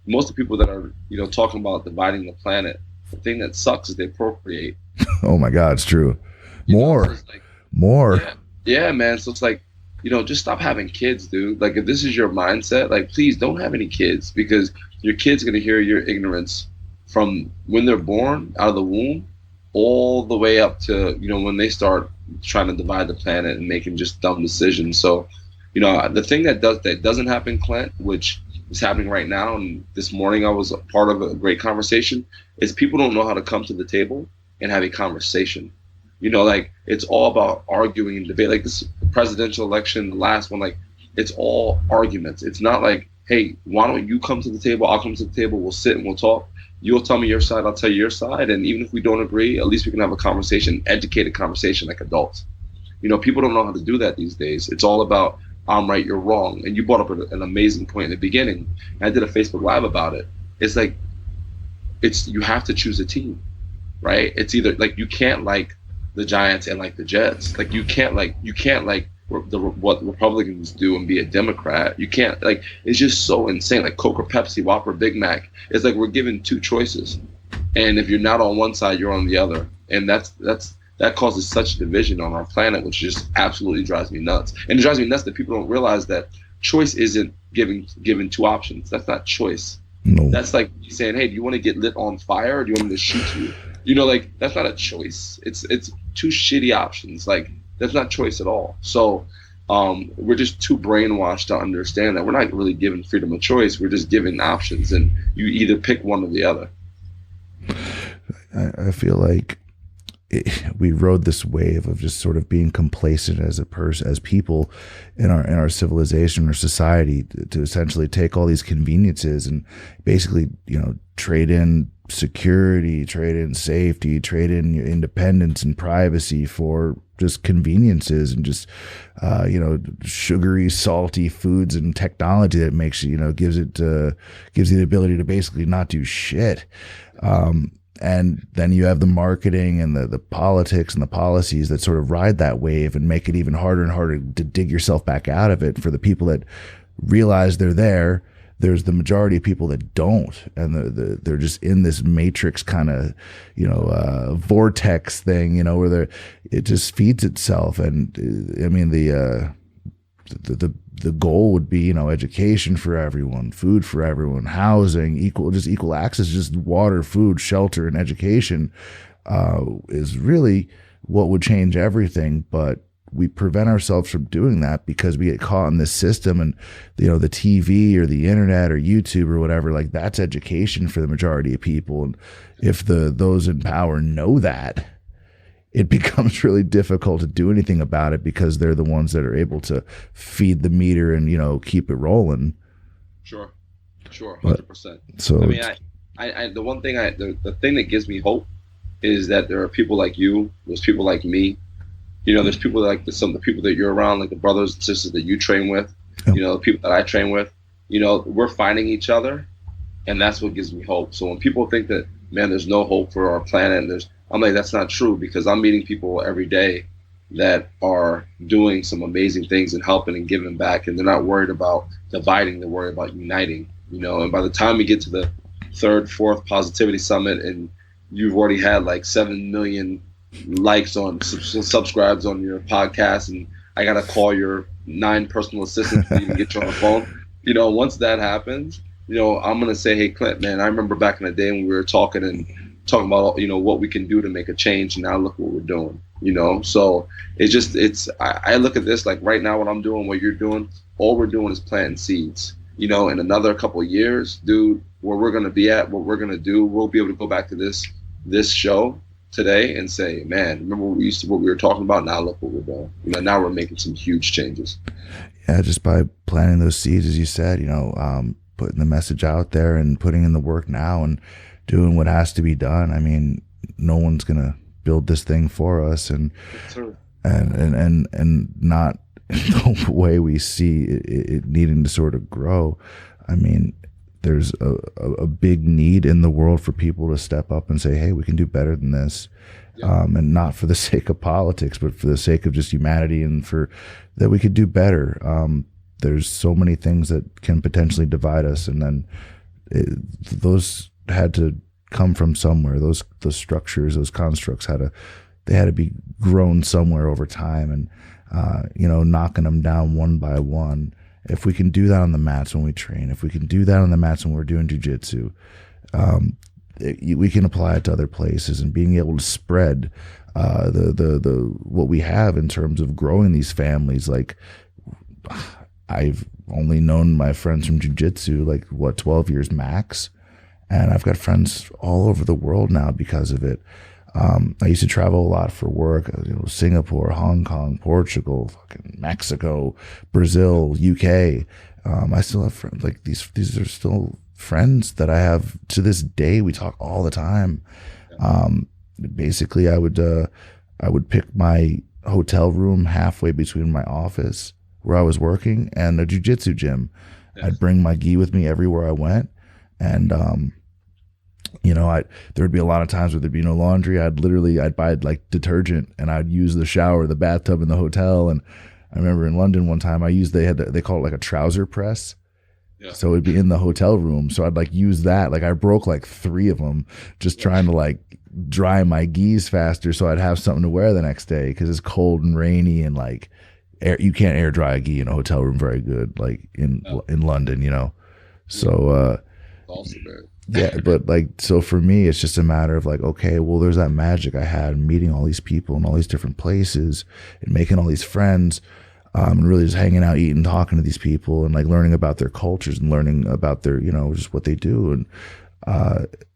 most of the people that are, talking about dividing the planet, the thing that sucks is they procreate. Oh my God, it's true. More. Yeah, man. So it's like, just stop having kids, dude. Like, if this is your mindset, like, please don't have any kids, because your kid's going to hear your ignorance from when they're born out of the womb all the way up to, when they start trying to divide the planet and making just dumb decisions. So, the thing that doesn't happen, Clint, which is happening right now, and this morning I was a part of a great conversation, is people don't know how to come to the table and have a conversation. Like, it's all about arguing and debate. Like this presidential election, the last one, like, it's all arguments. It's not like, hey, why don't you come to the table? I'll come to the table. We'll sit and we'll talk. You'll tell me your side. I'll tell you your side. And even if we don't agree, at least we can have a conversation, educated conversation like adults. People don't know how to do that these days. It's all about, I'm right, you're wrong. And you brought up an amazing point in the beginning. And I did a Facebook Live about it. It's like, you have to choose a team, right? It's either like, you can't like the Giants and like the Jets. Like, you can't like what Republicans do and be a Democrat. You can't, like, it's just so insane. Like Coke or Pepsi, Whopper, Big Mac. It's like we're given two choices, and if you're not on one side, you're on the other, and that causes such division on our planet, which just absolutely drives me nuts. And it drives me nuts that people don't realize that choice isn't given two options. That's not choice. No. That's like saying, hey, do you want to get lit on fire, or do you want me to shoot you? Like, that's not a choice. It's two shitty options. Like, that's not choice at all. So we're just too brainwashed to understand that we're not really given freedom of choice. We're just given options, and you either pick one or the other. I feel like we rode this wave of just sort of being complacent as people in our civilization or society to essentially take all these conveniences and basically, trade in security, trade in safety, trade in your independence and privacy for just conveniences and just sugary, salty foods and technology that makes gives you the ability to basically not do shit. And then you have the marketing and the politics and the policies that sort of ride that wave and make it even harder and harder to dig yourself back out of it. For the people that realize they're there, there's the majority of people that don't, and they're just in this matrix kind of, vortex thing, where it just feeds itself. And I mean, the goal would be, education for everyone, food for everyone, housing, equal access, just water, food, shelter, and education is really what would change everything. But we prevent ourselves from doing that because we get caught in this system, and the TV or the internet or YouTube or whatever, like, that's education for the majority of people. And if those in power know that, it becomes really difficult to do anything about it because they're the ones that are able to feed the meter and keep it rolling. Sure, 100%. So I mean, I the one thing the thing that gives me hope is that there are people like you, there's people like me. There's people like some of the people that you're around, like the brothers and sisters that you train with, the people that I train with, we're finding each other, and that's what gives me hope. So when people think that, man, there's no hope for our planet, I'm like, that's not true, because I'm meeting people every day that are doing some amazing things and helping and giving back, and they're not worried about dividing, they're worried about uniting, and by the time we get to the 3rd, 4th Positivity Summit, and you've already had like 7 million likes on subscribes on your podcast, and I gotta call your 9 personal assistants to even get you on the phone. Once that happens, I'm gonna say, hey, Clint, man, I remember back in the day when we were talking about what we can do to make a change, and now look what we're doing. So I look at this like right now, what I'm doing, what you're doing, all we're doing is planting seeds. In another couple of years, dude, where we're gonna be at, what we're gonna do, we'll be able to go back to this show today and say, man, remember what we were talking about? Now look what we're doing. Now we're making some huge changes. Yeah, just by planting those seeds, as you said, putting the message out there and putting in the work now and doing what has to be done. I mean, no one's gonna build this thing for us, and not the way we see it needing to sort of grow. I mean, there's a big need in the world for people to step up and say, hey, we can do better than this. Yeah. And not for the sake of politics, but for the sake of just humanity, and for that we could do better. There's so many things that can potentially divide us, and then those had to come from somewhere. Those structures, those constructs had to be grown somewhere over time, and knocking them down one by one. If we can do that on the mats when we train, if we can do that on the mats when we're doing jiu-jitsu, we can apply it to other places, and being able to spread the what we have in terms of growing these families. Like, I've only known my friends from jiu-jitsu 12 years max, and I've got friends all over the world now because of it. I used to travel a lot for work, Singapore, Hong Kong, Portugal, fucking Mexico, Brazil, UK. I still have friends these are still friends that I have to this day. We talk all the time. Basically, I would pick my hotel room halfway between my office where I was working and a jiu-jitsu gym. Yes. I'd bring my gi with me everywhere I went, and there would be a lot of times where there'd be no laundry. I'd buy detergent, and I'd use the shower, the bathtub in the hotel. And I remember in London one time they call it like a trouser press. Yeah. So it'd be in the hotel room. So I'd use that. I broke 3 of them just trying to dry my gis faster so I'd have something to wear the next day, because it's cold and rainy, and you can't air dry a gi in a hotel room very good, in London, So awesome, man. Yeah, but so for me, it's just a matter of okay, well, there's that magic I had meeting all these people in all these different places and making all these friends, and really just hanging out, eating, talking to these people, and learning about their cultures and learning about their, just what they do.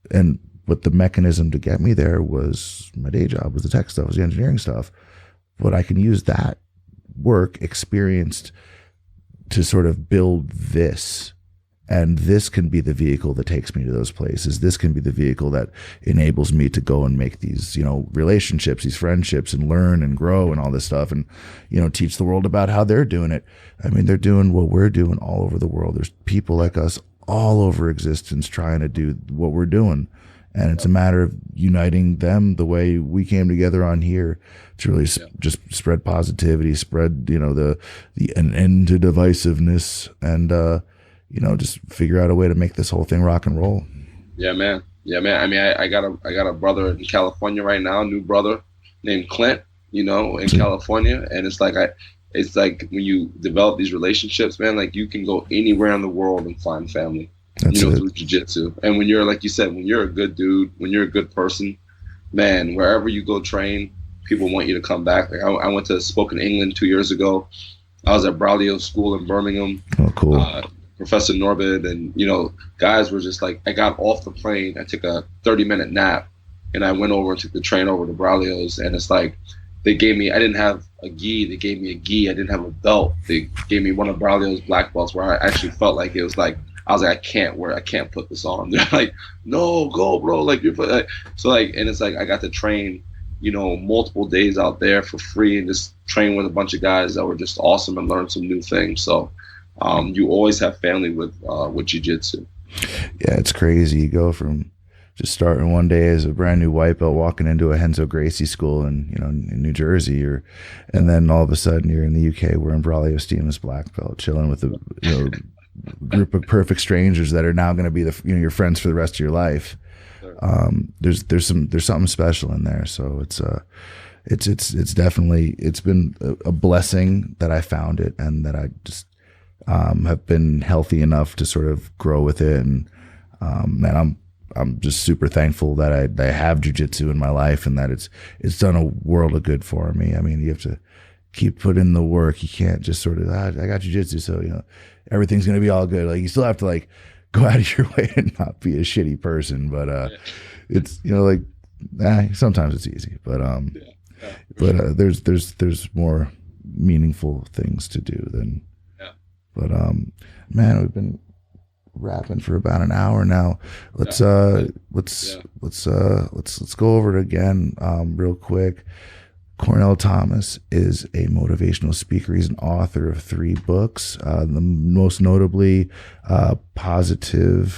And what the mechanism to get me there was my day job, was the tech stuff, was the engineering stuff. But I can use that work experienced to sort of build this. And this can be the vehicle that takes me to those places. This can be the vehicle that enables me to go and make these, relationships, these friendships, and learn and grow and all this stuff, and, teach the world about how they're doing it. I mean, they're doing what we're doing all over the world. There's people like us all over existence trying to do what we're doing. And it's a matter of uniting them the way we came together on here to really just spread positivity, spread, an end to divisiveness, and, just figure out a way to make this whole thing rock and roll. Yeah, man. I mean, I got a brother in California right now, a new brother named Clint, in California. And it's like when you develop these relationships, man, you can go anywhere in the world and find family, through jiu-jitsu. And when you're, like you said, when you're a good dude, when you're a good person, man, wherever you go train, people want you to come back. I went to Spoken England 2 years ago. I was at Braulio School in Birmingham. Oh, cool. Professor Norbert, and guys were just I got off the plane, I took a 30-minute nap, and I went over and took the train over to Braulio's, and it's they gave me, I didn't have a gi, they gave me a gi, I didn't have a belt, they gave me one of Braulio's black belts, where I actually felt like it was I was I can't put this on. They're like, no, go, bro, you're so and it's I got to train multiple days out there for free, and just train with a bunch of guys that were just awesome and learn some new things. So you always have family with jiu-jitsu. Yeah, it's crazy. You go from just starting one day as a brand new white belt, walking into a Renzo Gracie school in New Jersey, and then all of a sudden you're in the UK, we're in Braulio Steven's black belt, chilling with a group of perfect strangers that are now going to be your friends for the rest of your life. There's something special in there. So it's definitely, it's been a blessing that I found it, and that I just have been healthy enough to sort of grow with it. And I'm just super thankful that I have jiu-jitsu in my life, and that it's done a world of good for me. I mean, you have to keep putting the work. You can't just sort of, I got jiu-jitsu, so everything's gonna be all good. You still have to go out of your way and not be a shitty person. But it's sometimes it's easy. But sure. There's more meaningful things to do than. But man, we've been rapping for about an hour now. Let's go over it again real quick. Cornell Thomas is a motivational speaker. He's an author of 3 books. The most notably, positivity,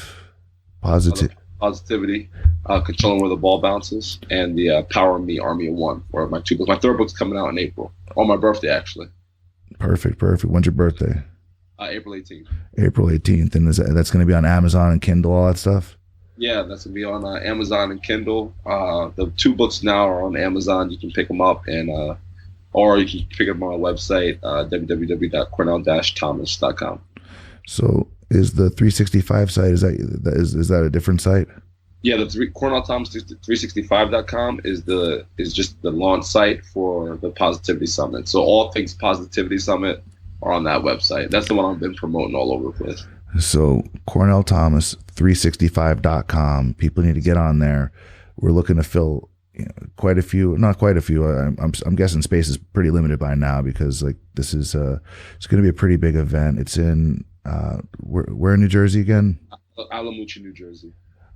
controlling where the ball bounces, and the Power Me Army of One, or my 2 books. My 3rd book's coming out in April, on my birthday, actually. Perfect. When's your birthday? April 18th. April 18th, and that's going to be on Amazon and Kindle, all that stuff? Yeah, that's going to be on Amazon and Kindle. The 2 books now are on Amazon. You can pick them up, and or you can pick them on our website, www.cornell-thomas.com. So is the 365 site, is that a different site? Yeah, Cornell Thomas 365.com is just the launch site for the Positivity Summit. So all things Positivity Summit are on that website. That's the one I've been promoting all over the place. So Cornell Thomas 365.com. People need to get on there. We're looking to fill quite a few, not quite a few. I'm guessing space is pretty limited by now because like this is it's going to be a pretty big event. It's in where in New Jersey again? Alamucci, New Jersey.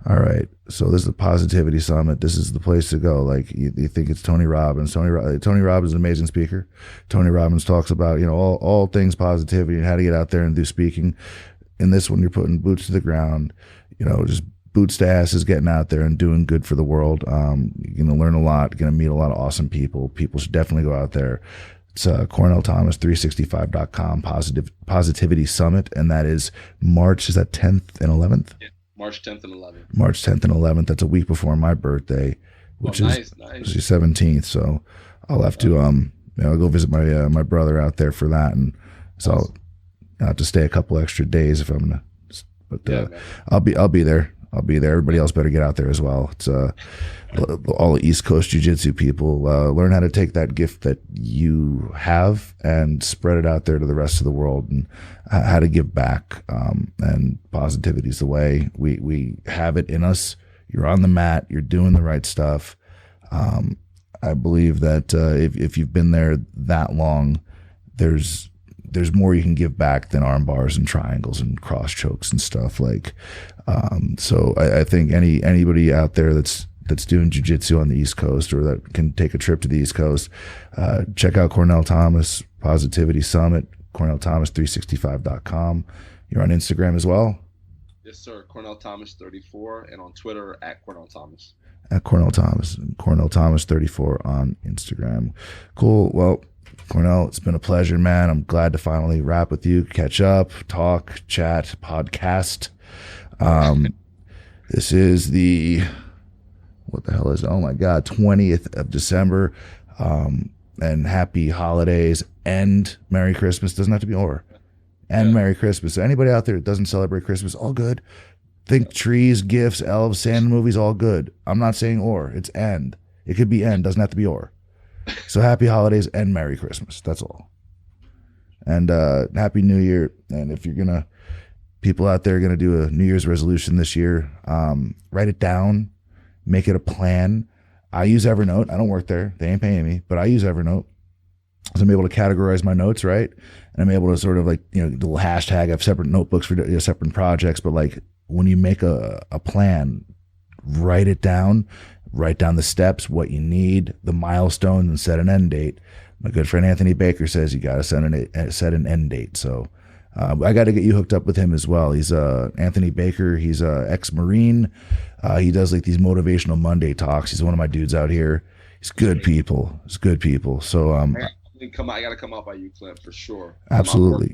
All right. So this is the Positivity Summit. This is the place to go. Like you think it's Tony Robbins. Tony Robbins is an amazing speaker. Tony Robbins talks about, all things positivity and how to get out there and do speaking. In this one, you're putting boots to the ground, just boots to asses, getting out there and doing good for the world. You're going to learn a lot, going to meet a lot of awesome people. People should definitely go out there. It's Cornell Thomas 365.com Positivity Summit. And that is March, is that 10th and 11th? Yeah. March 10th and 11th. March 10th and 11th. That's a week before my birthday, which is the 17th. So I'll have to I'll go visit my brother out there for that, and so I'll have to stay a couple extra days if I'm gonna. But I'll be there. I'll be there. Everybody else better get out there as well. It's all the East Coast Jiu-Jitsu people learn how to take that gift that you have and spread it out there to the rest of the world, and how to give back. And positivity is the way. We have it in us. You're on the mat. You're doing the right stuff. I believe that if you've been there that long, there's more you can give back than arm bars and triangles and cross chokes and stuff like. So I think anybody out there that's doing jiu-jitsu on the East Coast or that can take a trip to the East Coast, check out Cornell Thomas Positivity Summit, CornellThomas365.com. You're on Instagram as well? Yes, sir. Cornell Thomas 34, and on Twitter at Cornell Thomas. At Cornell Thomas. Cornell Thomas 34 on Instagram. Cool. Well, Cornell, it's been a pleasure, man. I'm glad to finally wrap with you, catch up, talk, chat, podcast. This is the, what the hell is it? Oh my God, 20th of December. And happy holidays and Merry Christmas. Doesn't have to be or. And Merry Christmas. So anybody out there that doesn't celebrate Christmas, all good. Think trees, gifts, elves, Santa movies, all good. I'm not saying or. It's and. It could be and. Doesn't have to be or. So happy holidays and Merry Christmas. That's all. And Happy New Year. And if you're people out there are going to do a New Year's resolution this year, write it down, make it a plan. I use Evernote. I don't work there. They ain't paying me, but I use Evernote. So I'm able to categorize my notes, right? And I'm able to sort of like, the little hashtag. I have separate notebooks for separate projects, but like when you make a plan, write it down, write down the steps, what you need, the milestones, and set an end date. My good friend Anthony Baker says you got to set an end date. So I got to get you hooked up with him as well. He's Anthony Baker. He's ex-Marine. He does like these motivational Monday talks. He's one of my dudes out here. He's good people. He's good people. So I gotta come out by you, Clint, for sure. Absolutely.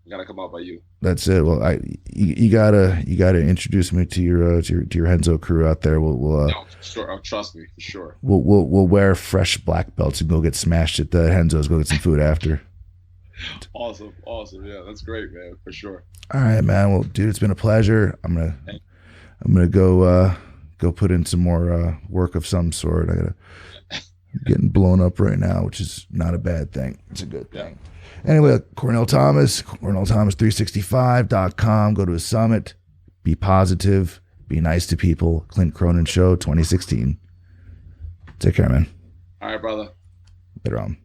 I gotta come out by you. That's it. Well, you gotta introduce me to your Renzo crew out there. We'll sure. Trust me, for sure. We'll wear fresh black belts and go get smashed at the Renzo's. Go get some food after. Awesome. Yeah, that's great, man, for sure. All right, man. Well, dude, it's been a pleasure. I'm gonna go put in some more work of some sort. I'm getting blown up right now, which is not a bad thing. It's a good thing. Anyway, Cornell Thomas, CornellThomas365.com. Go to his summit. Be positive. Be nice to people. Clint Cronin Show 2016. Take care, man. All right, brother. Later on.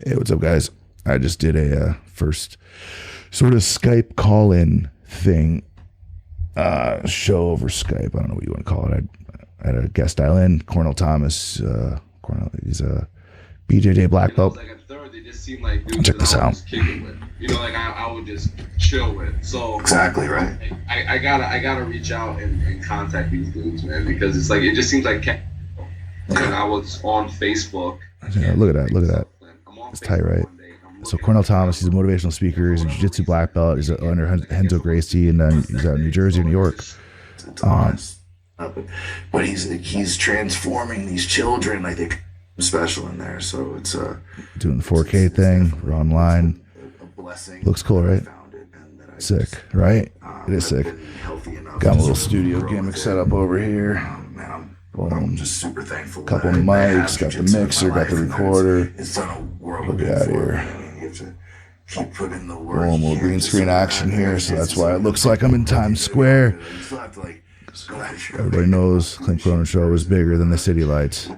Hey, what's up, guys? I just did a first sort of Skype call-in thing, show over Skype. I don't know what you want to call it. I had a guest dial in, Cornell Thomas. He's a BJJ black belt. Like at third, they just seem like dudes check this out. Kick it with. Like I would just chill with. So exactly right. I gotta reach out and contact these dudes, man, because it's like it just seems like. And I was on Facebook. Yeah, look at that. It's tight, right? So Cornell Thomas, he's a motivational speaker. He's a jiu-jitsu black belt. He's under Renzo Gracie, and he's out in New Jersey, New York. but he's transforming these children. I think special in there, so it's doing the 4K thing. We're online. A blessing. Looks cool, right? Sick, right? It is sick. Got my little studio gimmick set up over here. Boom. I'm just super thankful. Couple mics, got the mixer, got the recorder. Look at here. Keep putting the work. Boom, little green screen action here, so that's why it looks like I'm in Times Square. Everybody knows Clint Cronin Show is bigger than the city lights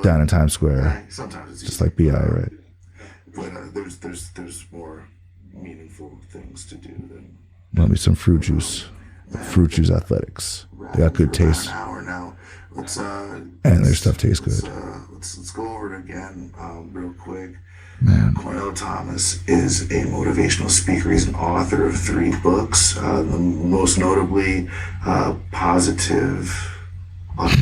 down in Times Square. Just like BI, right? But there's more meaningful things to do than. Want me some fruit juice? Fruit juice athletics. They got good taste. And their stuff tastes good. Let's go over it again real quick. Man. Cornell Thomas is a motivational speaker. He's an author of 3 books, most notably Positive. Look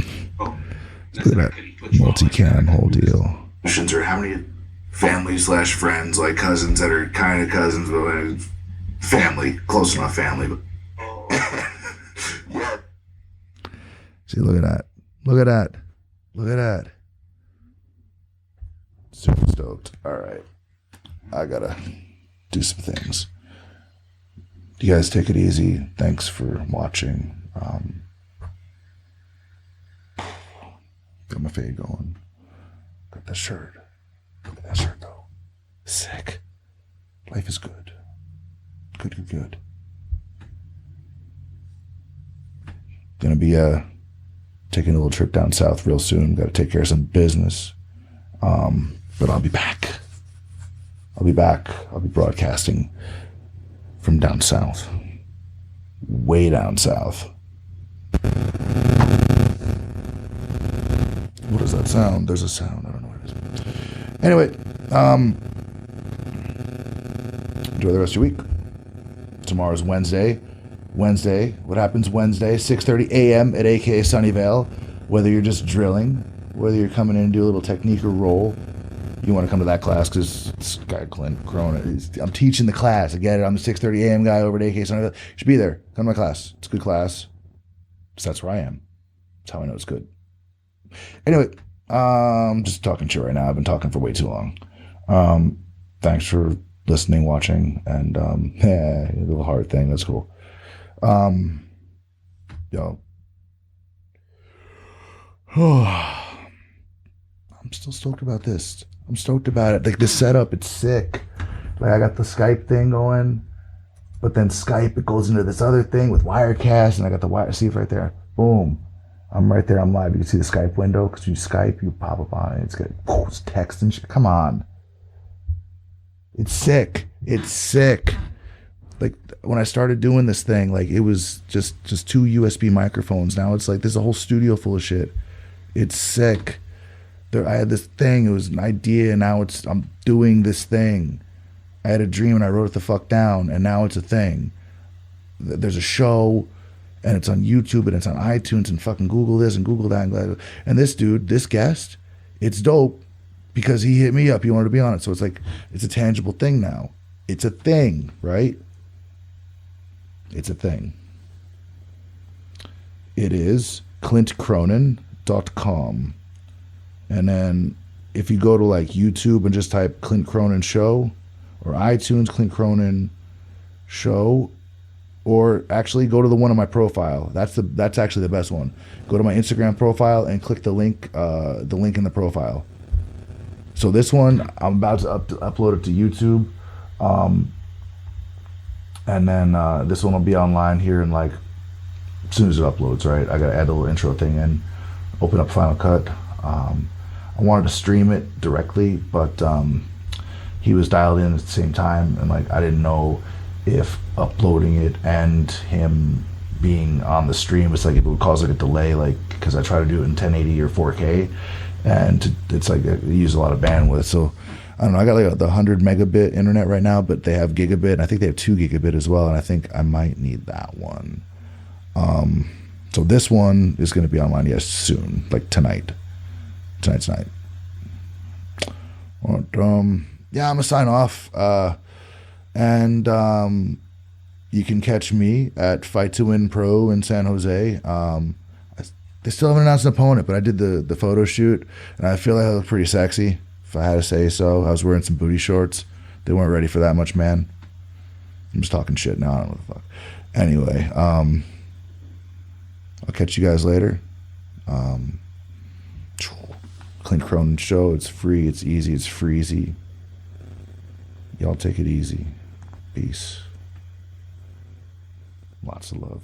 at that multicam whole deal. Questions are how many family/friends, like cousins that are kind of cousins, but family, close enough family. But yeah. See, look at that. Look at that. Look at that. Super stoked. All right. I gotta do some things. You guys take it easy. Thanks for watching. Got my fade going. Got that shirt. Look at that shirt though. Sick. Life is good. Good. Gonna be taking a little trip down south real soon. Got to take care of some business. But I'll be back. I'll be broadcasting from down south. Way down south. What is that sound? There's a sound. I don't know what it is. Anyway, enjoy the rest of your week. Tomorrow's Wednesday. What happens Wednesday? 6:30 a.m. at AKA Sunnyvale. Whether you're just drilling, whether you're coming in and do a little technique or roll, you want to come to that class because this guy Clint Cronin, I'm teaching the class. I get it. I'm the 6:30 a.m. guy over at AKA Sunnyvale. You should be there. Come to my class. It's a good class. So that's where I am. That's how I know it's good. Anyway, I'm just talking shit right now. I've been talking for way too long. Thanks for listening, watching, and a little heart thing. That's cool. Yo. I'm still stoked about this. I'm stoked about it. Like the setup, it's sick. Like I got the Skype thing going, but then Skype, it goes into this other thing with Wirecast, and I got the wire. See it right there. Boom. I'm right there. I'm live. You can see the Skype window because you Skype, you pop up on it. It's got it's text and shit. Come on. It's sick. It's sick. Like when I started doing this thing, like it was just 2 USB microphones. Now it's like there's a whole studio full of shit. It's sick. I had this thing. It was an idea, and now I'm doing this thing. I had a dream, and I wrote it the fuck down, and now it's a thing. There's a show, and it's on YouTube, and it's on iTunes, and fucking Google this and Google that, and this dude, this guest, it's dope because he hit me up. He wanted to be on it, so it's like it's a tangible thing now. It's a thing, right? It's a thing. It is clintcronin.com. And then if you go to like YouTube and just type Clint Cronin Show, or iTunes Clint Cronin Show, or actually go to the one on my profile. That's actually the best one. Go to my Instagram profile and click the link in the profile. So this one, I'm about to upload it to YouTube. And then this one will be online here in like, as soon as it uploads, right? I gotta add a little intro thing in, open up Final Cut. I wanted to stream it directly, but he was dialed in at the same time, and like I didn't know if uploading it and him being on the stream, it's like it would cause like a delay, like because I try to do it in 1080 or 4K, and it's like it uses a lot of bandwidth. So I don't know. I got like the 100 megabit internet right now, but they have gigabit, and I think they have 2 gigabit as well, and I think I might need that one. So this one is going to be online, yes, soon, like tonight. Tonight's night. But, yeah, I'm gonna sign off. And you can catch me at Fight to Win Pro in San Jose. they still haven't announced an opponent, but I did the photo shoot, and I feel like I look pretty sexy, if I had to say so. I was wearing some booty shorts. They weren't ready for that much, man. I'm just talking shit now. I don't know what the fuck. Anyway, I'll catch you guys later. Clint Cronin Show. It's free. It's easy. It's freezy. Y'all take it easy. Peace. Lots of love.